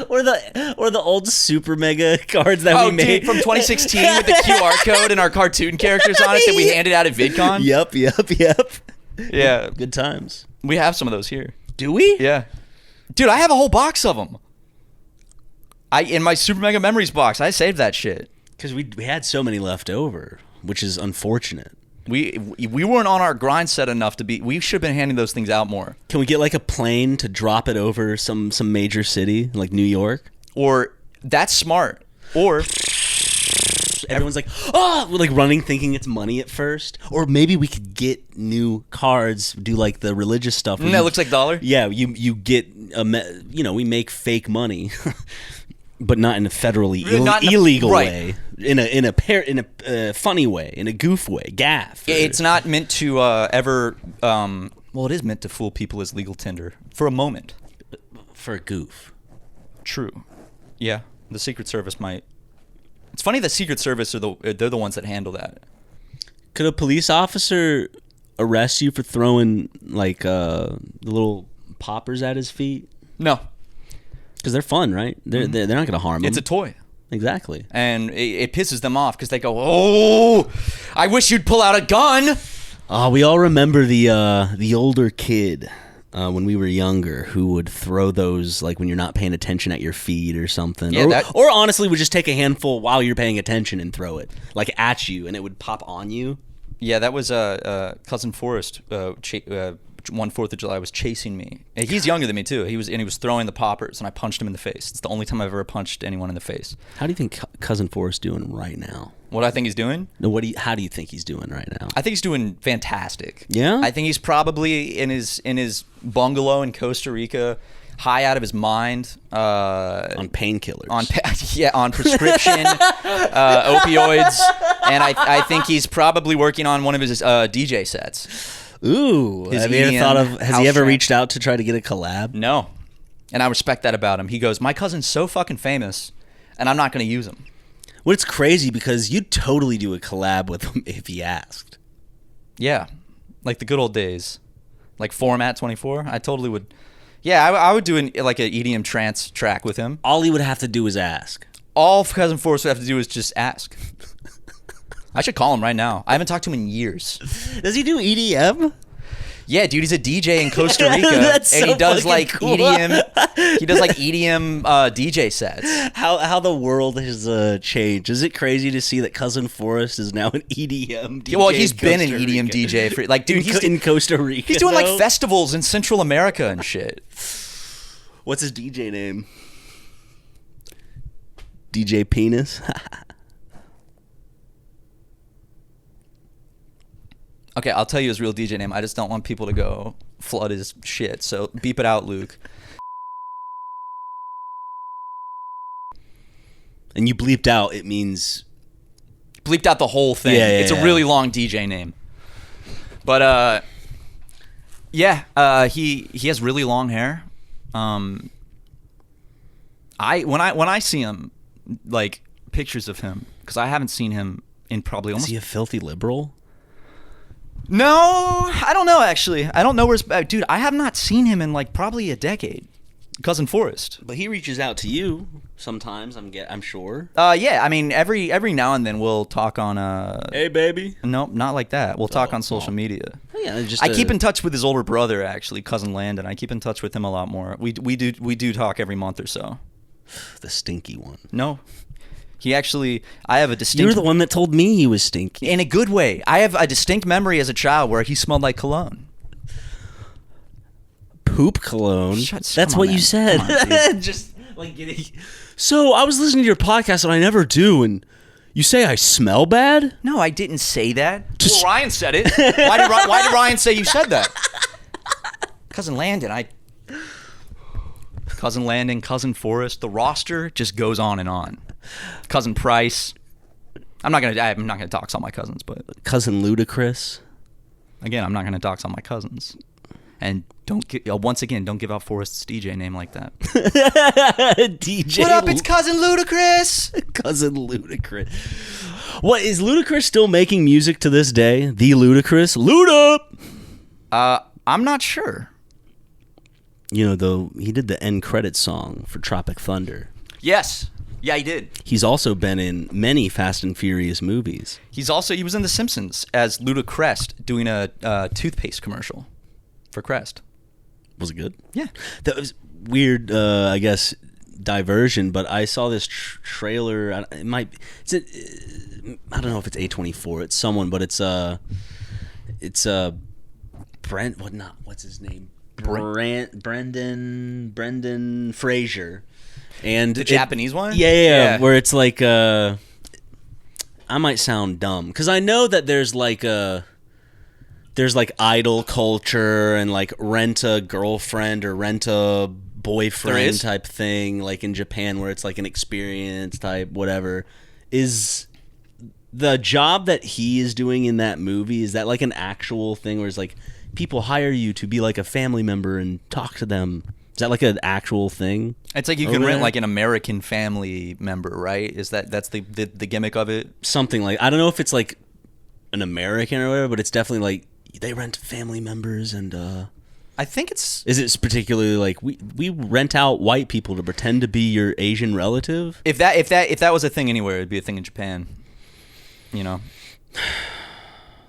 Or the old Super Mega cards that we made from 2016 with the QR code and our cartoon characters on it that we handed out at VidCon. Yep. Yeah, good times. We have some of those here. Do we? Yeah, dude, I have a whole box of them. In my Super Mega Memories box, I saved that shit because we had so many left over, which is unfortunate. We weren't on our grind set enough to be. We should have been handing those things out more. Can we get like a plane to drop it over some major city like New York? Or that's smart. Or everyone's like, oh, we're like running thinking it's money at first. Or maybe we could get new cards, do like the religious stuff. That looks like dollar. Yeah, you get we make fake money. But not in a federally illegal way, in a funny way, in a goof way, gaff. It's not meant to ever. Well, it is meant to fool people as legal tender for a moment, for a goof. True. Yeah, the Secret Service might. It's funny the Secret Service they're the ones that handle that. Could a police officer arrest you for throwing like the little poppers at his feet? No. Because they're fun, right? They're not going to harm him. It's a toy. Exactly. And it pisses them off because they go, oh, I wish you'd pull out a gun. Oh, we all remember the older kid when we were younger who would throw those like when you're not paying attention at your feet or something. Yeah, or honestly would just take a handful while you're paying attention and throw it like at you and it would pop on you. Yeah, that was Cousin Forrest. One 4th of July was chasing me. He's younger than me too. He was throwing the poppers, and I punched him in the face. It's the only time I've ever punched anyone in the face. How do you think Cousin Forrest doing right now? What I think he's doing? No, how do you think he's doing right now? I think he's doing fantastic. Yeah? I think he's probably in his bungalow in Costa Rica, high out of his mind. On painkillers. On prescription opioids, and I think he's probably working on one of his DJ sets. Ooh, His have you ever EDM thought of? Has house he ever track. reached out to try to get a collab? No, and I respect that about him. He goes, my cousin's so fucking famous, and I'm not going to use him. Well, it's crazy because you'd totally do a collab with him if he asked. Yeah, like the good old days, like Format 24. I totally would. Yeah, I would do like an EDM trance track with him. All he would have to do is ask. All Cousin Forrest would have to do is just ask. I should call him right now. I haven't talked to him in years. Does he do EDM? Yeah, dude, he's a DJ in Costa Rica, That's and so he does fucking like cool. EDM. He does like EDM DJ sets. How the world has changed. Is it crazy to see that Cousin Forrest is now an EDM DJ? Well, he's been an Costa EDM Rica? DJ for like, dude, he's in Costa Rica. he's doing like though? festivals in Central America and shit. What's his DJ name? DJ Penis. Okay, I'll tell you his real DJ name. I just don't want people to go flood his shit. So beep it out, Luke. And you bleeped out. It means Bleeped out the whole thing. Yeah, It's a really long DJ name. But he has really long hair. When I see him, like pictures of him, because I haven't seen him in probably is almost. he a filthy liberal? No, I don't know actually. I don't know where's dude. I have not seen him in like probably a decade. Cousin Forrest. But he reaches out to you sometimes. I'm sure. Yeah. I mean, every now and then we'll talk on. Hey, baby. No, not like that. We'll talk on social media. Yeah, just I keep in touch with his older brother, actually, Cousin Landon. I keep in touch with him a lot more. We do talk every month or so. the stinky one. No, he actually. I have a distinct. You're the one that told me he was stinky. In a good way. I have a distinct memory as a child where he smelled like cologne. Poop cologne. That's That's what you said. Just like getting. So I was listening to your podcast and I never do, and you say I smell bad? No, I didn't say that. Just- Well, Ryan said it. Why did Ryan say you said that? Cousin Landon, Cousin Landon, Cousin Forrest. The roster just goes on and on. Cousin Price. I'm not gonna dox all my cousins, but Cousin Ludacris. again, I'm not gonna dox all my cousins. And don't give out Forrest's DJ name like that. DJ. What up? It's Cousin Ludacris. Cousin Ludacris. What is Ludacris still making music to this day? The Ludacris, Luda. I'm not sure. You know, though, he did the end credit song for Tropic Thunder. Yes. Yeah, he did. He's also been in many Fast and Furious movies. He was in The Simpsons as Ludacris doing a toothpaste commercial for Crest. Was it good? Yeah. That was weird, I guess, diversion, but I saw this trailer. I don't know if it's A24. It's someone, but it's Brent. What's his name? Brendan Fraser. And The Japanese one? Yeah. Where it's like, I might sound dumb because I know that there's like idol culture and like rent a girlfriend or rent a boyfriend type thing, like in Japan where it's like an experience type whatever. Is the job that he is doing in that movie, is that like an actual thing where it's like people hire you to be like a family member and talk to them? Is that like an actual thing? It's like you can rent like an American family member, right? That's the gimmick of it? Something like, I don't know if it's like an American or whatever, but it's definitely like they rent family members and I think it's... Is it particularly like we rent out white people to pretend to be your Asian relative? If that was a thing anywhere, it'd be a thing in Japan. You know?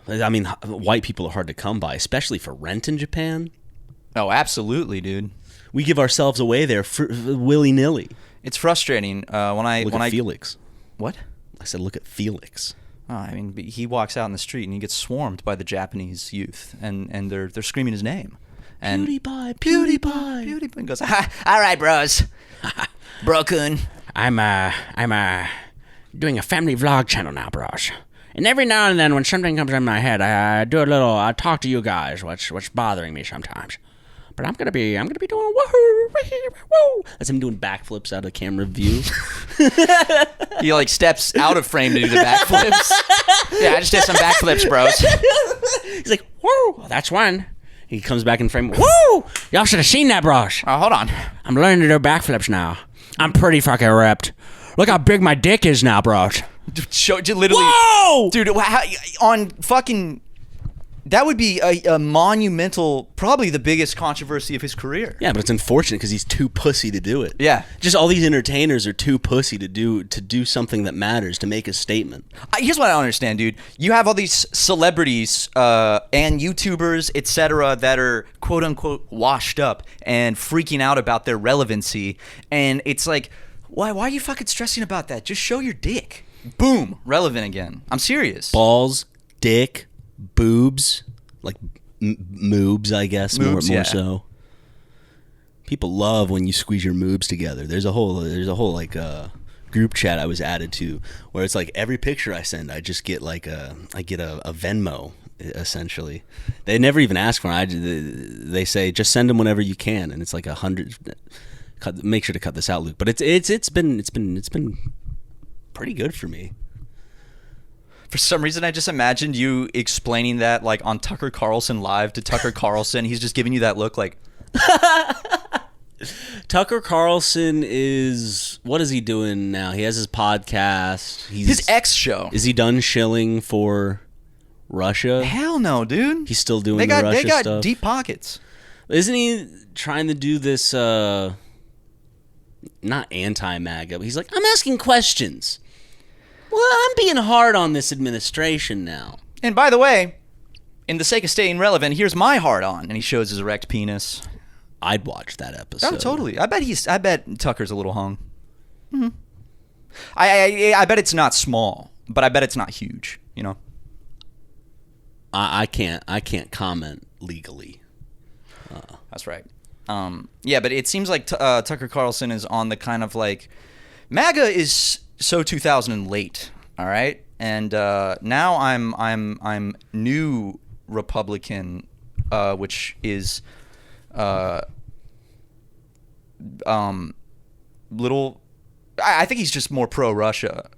I mean, white people are hard to come by, especially for rent in Japan. Oh, absolutely, dude. We give ourselves away there willy-nilly. It's frustrating Look at Felix. What? I said, look at Felix. Oh, I mean, he walks out in the street and he gets swarmed by the Japanese youth, and they're screaming his name. And PewDiePie. And goes, all right, bros. Bro-kun. I'm doing a family vlog channel now, bros. And every now and then, when something comes in my head, I talk to you guys. What's bothering me sometimes. But I'm gonna be doing woohoo. That's him doing backflips out of camera view. He like steps out of frame to do the backflips. Yeah, I just did some backflips, bros. He's like, whoa, that's one. He comes back in frame. Woo! Y'all should have seen that, bros. Oh, hold on. I'm learning to do backflips now. I'm pretty fucking ripped. Look how big my dick is now, bros. Literally. Whoa! Dude, on fucking... That would be a monumental, probably the biggest controversy of his career. Yeah, but it's unfortunate because he's too pussy to do it. Yeah. Just all these entertainers are too pussy to do something that matters, to make a statement. Here's what I don't understand, dude. You have all these celebrities and YouTubers, etc., that are quote-unquote washed up and freaking out about their relevancy. And it's like, why are you fucking stressing about that? Just show your dick. Boom. Relevant again. I'm serious. Balls, dick, boobs, like moobs, I guess, more so. People love when you squeeze your moobs together. There's a whole like group chat I was added to where it's like every picture I send, I just get like a Venmo essentially. They never even ask for it. They say just send them whenever you can, and it's like 100. Make sure to cut this out, Luke. But it's been pretty good for me. For some reason, I just imagined you explaining that like on Tucker Carlson Live to Tucker Carlson. He's just giving you that look like... Tucker Carlson is... What is he doing now? He has his podcast. His X show. Is he done shilling for Russia? Hell no, dude. He's still doing the Russia stuff? They got deep pockets. Isn't he trying to do this... not anti-MAGA, but he's like, I'm asking questions. Well, I'm being hard on this administration now. And by the way, in the sake of staying relevant, here's my hard on, and he shows his erect penis. I'd watch that episode. Oh, totally. I bet Tucker's a little hung. Mm-hmm. I bet it's not small, but I bet it's not huge. You know. I can't comment legally. That's right. Yeah, but it seems like Tucker Carlson is on the kind of like MAGA is so 2000 and late, all right? And now I'm new Republican, which is little. I think he's just more pro-Russia,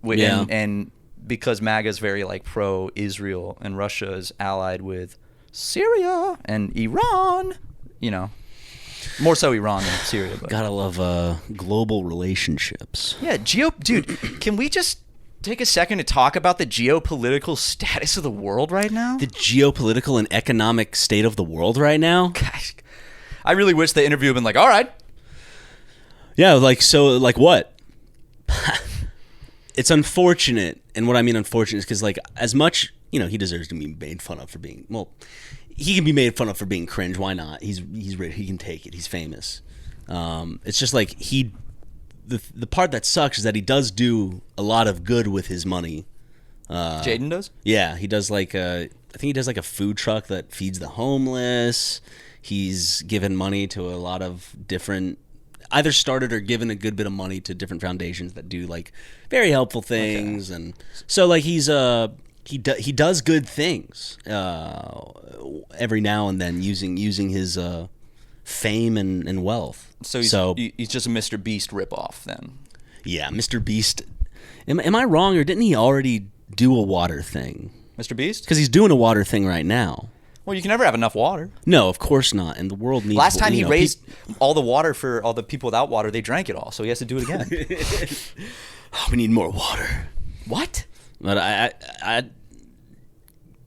and because MAGA is very like pro-Israel, and Russia is allied with Syria and Iran, you know. More so Iran than Syria. But. Gotta love global relationships. Yeah, dude, can we just take a second to talk about the geopolitical status of the world right now? The geopolitical and economic state of the world right now? Gosh, I really wish the interview had been like, all right. Yeah, like what? It's unfortunate, and what I mean unfortunate is because like as much, you know, he deserves to be made fun of for being, well, he can be made fun of for being cringe. Why not? He's rich. He can take it. He's famous. It's just like the part that sucks is that he does do a lot of good with his money. Jaden does? Yeah, he does like I think he does like a food truck that feeds the homeless. He's given money to a lot of different, either started or given a good bit of money to different foundations that do like very helpful things, and so like he's he does good things every now and then using his fame and wealth. So he's just a Mr. Beast ripoff then. Yeah, Mr. Beast. Am I wrong, or didn't he already do a water thing? Mr. Beast? Because he's doing a water thing right now. Well, you can never have enough water. No, of course not. And the world needs... Last time he raised all the water for all the people without water, they drank it all. So he has to do it again. We need more water. What? But I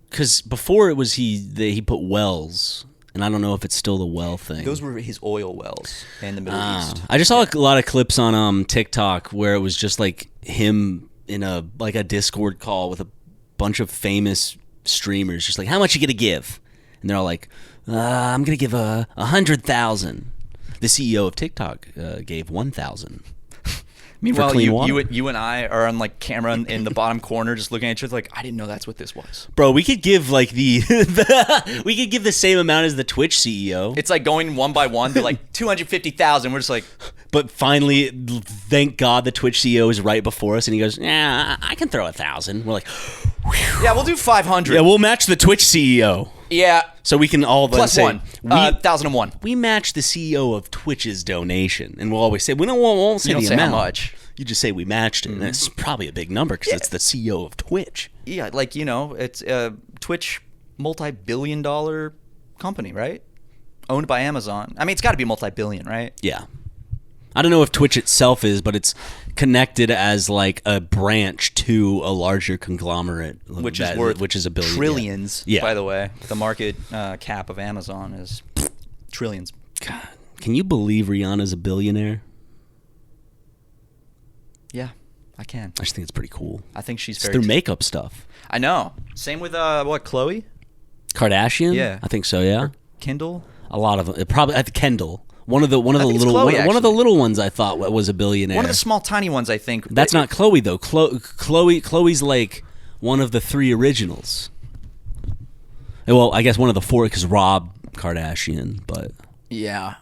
because before it was he put wells, and I don't know if it's still the well thing. Those were his oil wells in the Middle East. I just saw a lot of clips on TikTok where it was just like him in a Discord call with a bunch of famous streamers, just like, how much you gonna give? and they're all like, I'm gonna give 100,000. The CEO of TikTok gave 1,000. Meanwhile, you and I are on like camera in the bottom corner, just looking at each other like, I didn't know that's what this was. Bro, we could give like we could give the same amount as the Twitch CEO. It's like going one by one. They're like 250,000. We're just like, but finally, thank God the Twitch CEO is right before us, and he goes, "Yeah, I can throw 1,000." We're like, whew. yeah, we'll do 500. Yeah, we'll match the Twitch CEO. Yeah. So we can all then Plus say, one. 1,001. We match the CEO of Twitch's donation, and we'll always say we won't say You don't the say amount. how much. You just say we matched it, and it's probably a big number because it's the CEO of Twitch. Yeah, like, it's Twitch, multi-billion-dollar company, right? Owned by Amazon. I mean, it's got to be multi-billion, right? Yeah. I don't know if Twitch itself is, but it's connected as like a branch to a larger conglomerate, Which is worth $1 billion. Trillions, Yeah. by the way. The market cap of Amazon is trillions. God, can you believe Rihanna's a billionaire? Yeah, I can. I just think it's pretty cool. I think she's It's very... their makeup stuff. I know. Same with, Khloe? Kardashian? Yeah. I think so, yeah. Or Kendall? A lot of them. Probably at Kendall. One of the think it's little Khloe, one of the actually. little ones I thought was a billionaire. One of the small, tiny ones, I think. That's not Khloe though. Khloe's like one of the 3 originals. Well, I guess one of the 4 because Rob Kardashian, but Yeah.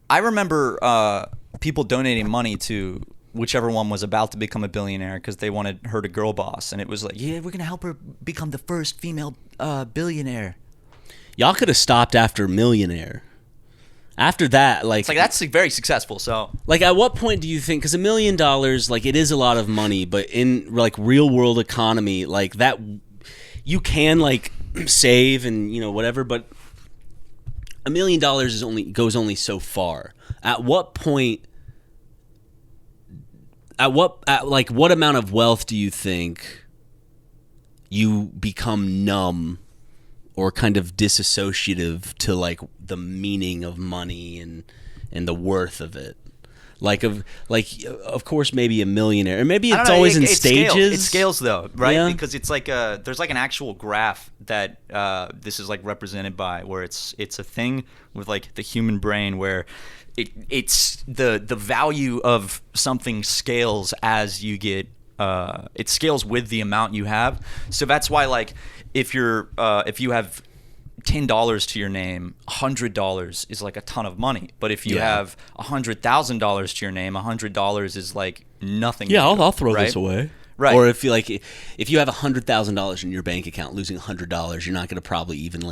I remember people donating money to whichever one was about to become a billionaire because they wanted her to girl boss. And it was like, yeah, we're going to help her become the first female billionaire. y'all could have stopped after millionaire. After that, like, It's like, that's very successful, so... like, at what point do you think? Because $1 million, like, it is a lot of money, but in like real world economy, like that, you can like save and whatever, but $1 million goes only so far. At what point? At what amount of wealth do you think you become numb or kind of disassociative to like the meaning of money and the worth of it? Of course, maybe a millionaire, or maybe it's always in stages. It scales though, right? Yeah. Because it's like there's like an actual graph that this is like represented by, where it's a thing with like the human brain where it's the value of something scales as you get it scales with the amount you have. So that's why, like, if you have $10 to your name, $100 is like a ton of money. But if you have $100,000 to your name, $100 is like nothing. Yeah, to you, I'll throw right? this away. Right. Or if you have $100,000 in your bank account, losing $100, you're not going to probably even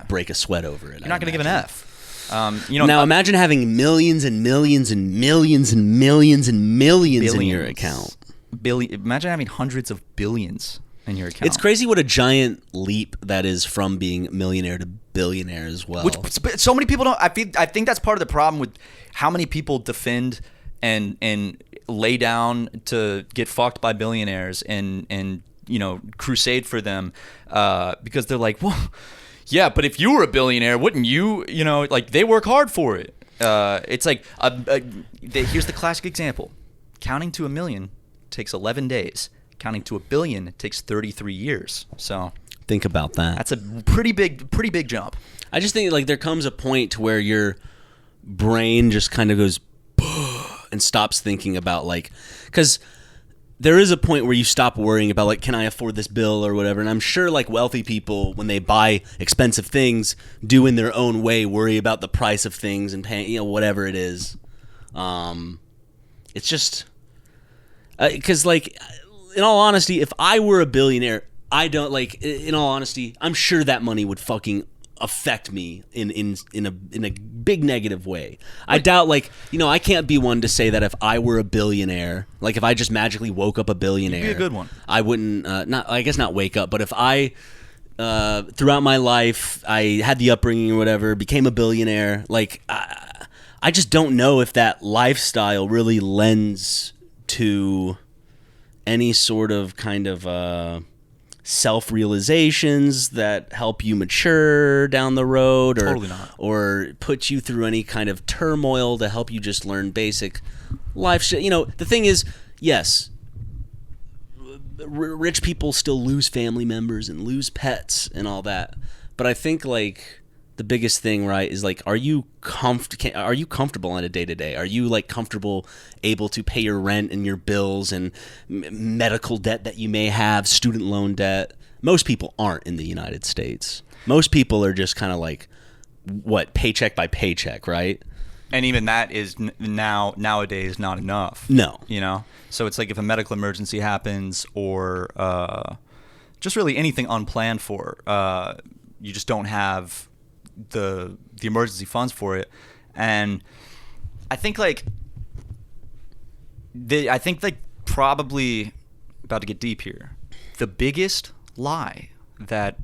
break a sweat over it. You're not going to give an F. Now imagine having millions and millions and millions and millions and millions in your account. Imagine having hundreds of billions in your account. It's crazy what a giant leap that is from being millionaire to billionaire as well. Which so many people don't. I think that's part of the problem with how many people defend and lay down to get fucked by billionaires and crusade for them because they're like, well, yeah, but if you were a billionaire, wouldn't you? Like, they work hard for it. It's like here's the classic example: counting to 1 million takes 11 days. Counting to 1 billion takes 33 years. So think about that. that's a pretty big jump. I just think like there comes a point to where your brain just kind of goes and stops thinking about because there is a point where you stop worrying about like, can I afford this bill or whatever. And I'm sure like wealthy people, when they buy expensive things, do in their own way worry about the price of things and paying, whatever it is. It's just because like, in all honesty, if I were a billionaire, I don't in all honesty, I'm sure that money would fucking affect me in a big negative way. I doubt I can't be one to say that if I were a billionaire, like if I just magically woke up a billionaire, You'd be a good one. I wouldn't not wake up, but if I throughout my life I had the upbringing or whatever, became a billionaire, I just don't know if that lifestyle really lends to any sort of kind of self-realizations that help you mature down the road, or Totally not. or put you through any kind of turmoil to help you just learn basic life shit. The thing is, yes, rich people still lose family members and lose pets and all that, But I think like the biggest thing, right, is like, are you comfortable on a day-to-day? Are you like comfortable able to pay your rent and your bills and medical debt that you may have, student loan debt? Most people aren't in the United States. Most people are just kind of like, what, paycheck by paycheck, right? And even that is nowadays not enough. No. You know? So it's like if a medical emergency happens or just really anything unplanned for, you just don't have the emergency funds for it. And I think like probably, about to get deep here, the biggest lie that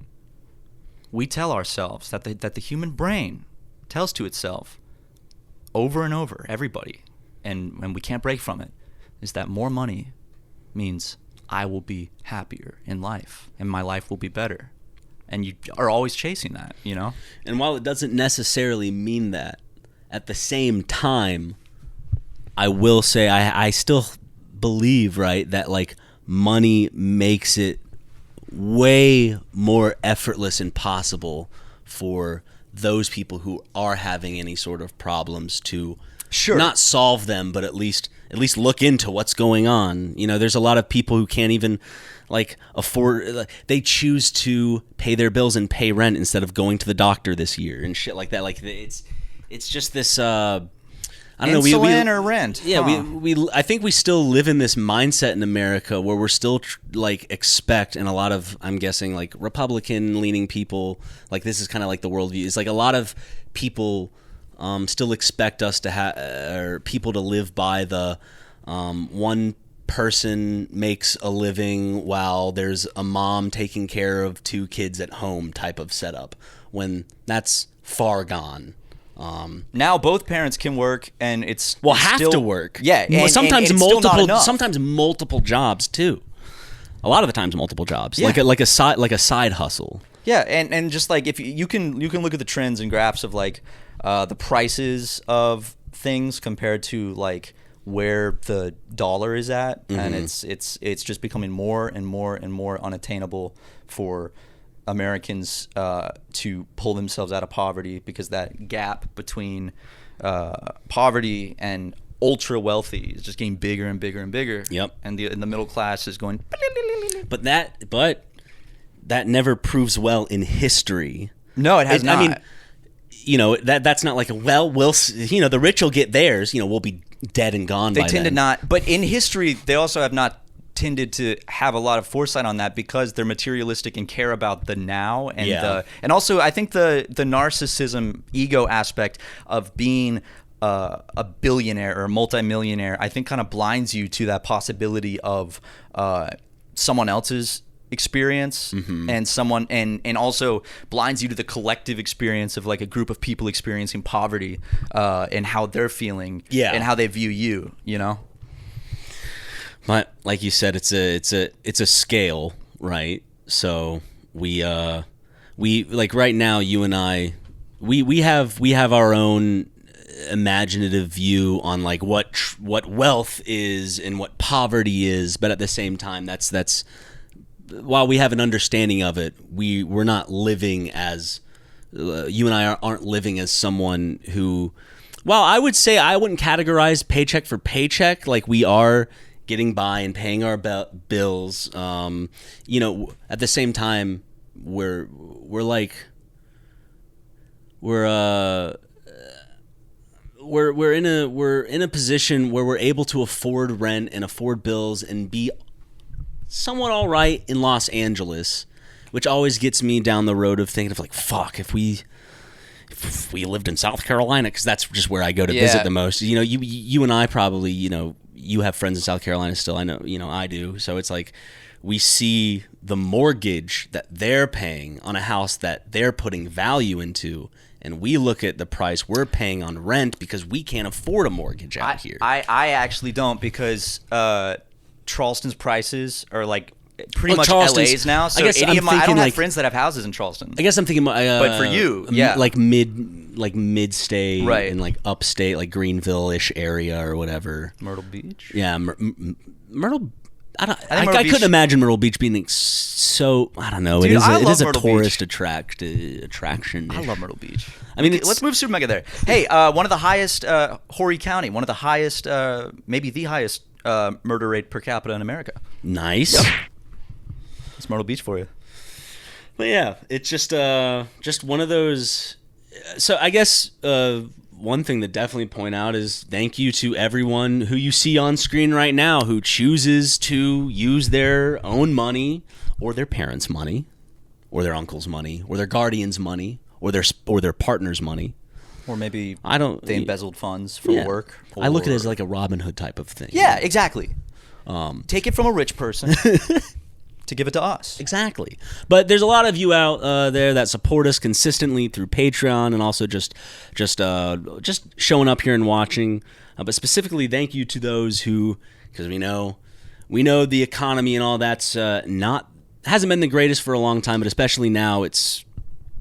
we tell ourselves, that the human brain tells to itself over and over, everybody, and we can't break from it, is that more money means I will be happier in life and my life will be better. And you are always chasing that, you know? And while it doesn't necessarily mean that, at the same time, I will say I still believe, right, that like money makes it way more effortless and possible for those people who are having any sort of problems to not solve them, but at least look into what's going on. You know, there's a lot of people who can't even like afford, they choose to pay their bills and pay rent instead of going to the doctor this year and shit like that. Like it's just this I don't know, insulin or rent. Yeah, I think we still live in this mindset in America where we're still like expect, and a lot of, I'm guessing, like Republican leaning people, like this is kind of like the worldview. It's like a lot of people still expect us to have, or people to live by the one person makes a living while there's a mom taking care of two kids at home type of setup, when that's far gone. Now both parents can work, and it's have still, to work. Yeah, and sometimes and sometimes multiple jobs too. A lot of the times multiple jobs, Yeah. like a side hustle. Yeah, and just like if you can look at the trends and graphs of like the prices of things compared to like where the dollar is at, and it's just becoming more and more and more unattainable for Americans to pull themselves out of poverty, because that gap between poverty and ultra wealthy is just getting bigger and bigger and bigger. Yep. And the middle class is going. But that never proves well in history. No, it has not. I mean, you know, that's not like we'll you know, the rich will get theirs. You know, we'll be dead and gone. They by tend then. to not. But in history, they also have not tended to have a lot of foresight on that, because they're materialistic and care about the now, and and also I think the narcissism, ego aspect of being a billionaire or a multimillionaire, I think kind of blinds you to that possibility of someone else's experience, and someone and also blinds you to the collective experience of like a group of people experiencing poverty, and how they're feeling, and how they view you, you know. But like you said, it's a scale, right? So we like right now, you and I, we have our own imaginative view on like what wealth is and what poverty is, but at the same time, that's while we have an understanding of it, we're not living as you and I aren't living as someone who, well, I would say I wouldn't categorize paycheck for paycheck, like we are getting by and paying our bills. You know, at the same time, we're in a position where we're able to afford rent and afford bills and be somewhat all right in Los Angeles, which always gets me down the road of thinking of like, fuck, if we lived in South Carolina, because that's just where I go to visit the most. You know, you and I probably, you know, you have friends in South Carolina still. I know, you know, I do. So it's like we see the mortgage that they're paying on a house that they're putting value into, and we look at the price we're paying on rent because we can't afford a mortgage out here. I actually don't, because Charleston's prices are like pretty much LA's now. So I don't have friends that have houses in Charleston. I guess I'm thinking, but for you, like mid-state, right, and like upstate, like Greenville-ish area or whatever. Myrtle Beach. Yeah, Myrtle. I couldn't imagine Myrtle Beach being so. I don't know. Dude, it is a Myrtle tourist attraction. I love Myrtle Beach. I mean, let's move Super Mega there. Hey, one of the highest, Horry County, one of the highest, maybe the highest murder rate per capita in America. Nice. Yep. It's Myrtle Beach for you. But yeah, it's just one of those. So I guess one thing to definitely point out is thank you to everyone who you see on screen right now who chooses to use their own money or their parents' money or their uncle's money or their guardian's money or their partner's money. Or maybe they embezzled funds from work. I look at it as like a Robin Hood type of thing. Yeah, exactly. Take it from a rich person to give it to us. Exactly. But there's a lot of you out there that support us consistently through Patreon and also just showing up here and watching. But specifically, thank you to those who, because we know the economy and all that's hasn't been the greatest for a long time, but especially now it's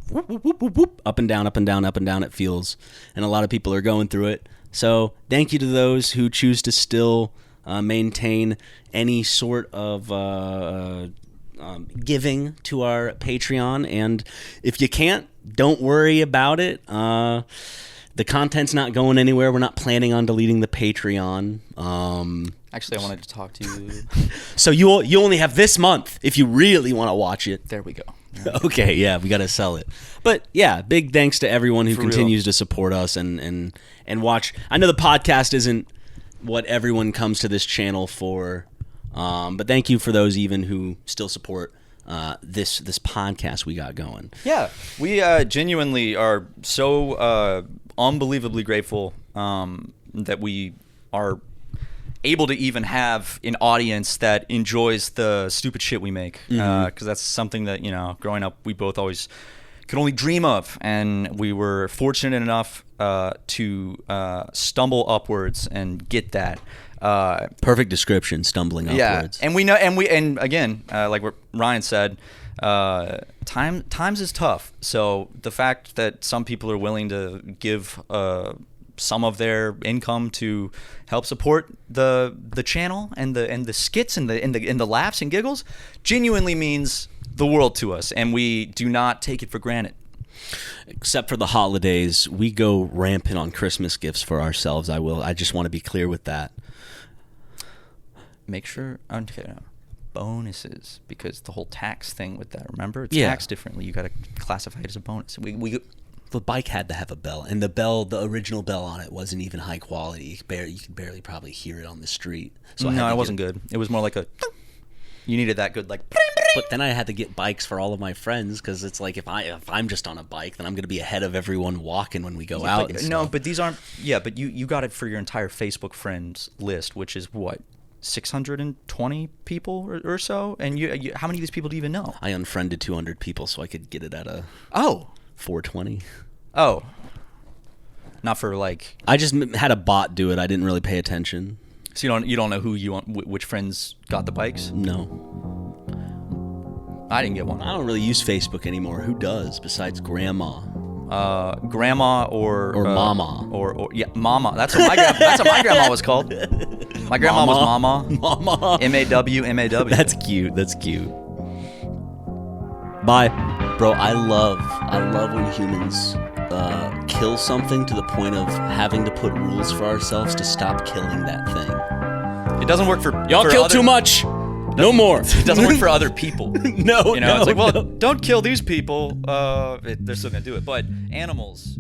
whoop, whoop, whoop, whoop, whoop, up and down, up and down, up and down. It feels, and a lot of people are going through it. So thank you to those who choose to still maintain any sort of giving to our Patreon. And if you can't, don't worry about it. The content's not going anywhere. We're not planning on deleting the Patreon. Actually, I wanted to talk to you. So you only have this month if you really want to watch it. There we go. Okay, yeah, we got to sell it. But yeah, big thanks to everyone who continues to support us and watch. I know the podcast isn't what everyone comes to this channel for, but thank you for those even who still support this podcast we got going. Yeah, we genuinely are so unbelievably grateful that we are able to even have an audience that enjoys the stupid shit we make, because that's something that, growing up we both always could only dream of, and we were fortunate enough to stumble upwards and get that. Perfect description, stumbling upwards. And we know, and again, like what Ryan said, times is tough. So the fact that some people are willing to give some of their income to help support the channel and the skits and the laughs and giggles genuinely means the world to us, and we do not take it for granted. Except for the holidays, we go rampant on Christmas gifts for ourselves. I just want to be clear with that. Make sure bonuses, because the whole tax thing with that. Remember, it's taxed differently. You got to classify it as a bonus. The bike had to have a bell, and the original bell on it wasn't even high quality. You could barely probably hear it on the street. So no, it wasn't good. It was more like a. You needed that good, like. But then I had to get bikes for all of my friends, because it's like if I'm just on a bike, then I'm going to be ahead of everyone walking when we go out. But these aren't. Yeah, but you got it for your entire Facebook friends list, which is what, 620 people or so. And you how many of these people do you even know? I unfriended 200 people so I could get it at a 420. Oh, not for like. I just had a bot do it. I didn't really pay attention. So you don't know who you want, which friends got the bikes? No. I didn't get one. I don't really use Facebook anymore. Who does besides grandma? Grandma or mama or mama. That's what my grandma was called. My grandma was mama. Mama. MAW. That's cute. Bye, bro. I love when humans kill something to the point of having to put rules for ourselves to stop killing that thing. It doesn't work for y'all. Kill too much. No more. It doesn't work for other people. No, it's like, well, don't kill these people. They're still gonna do it. But animals,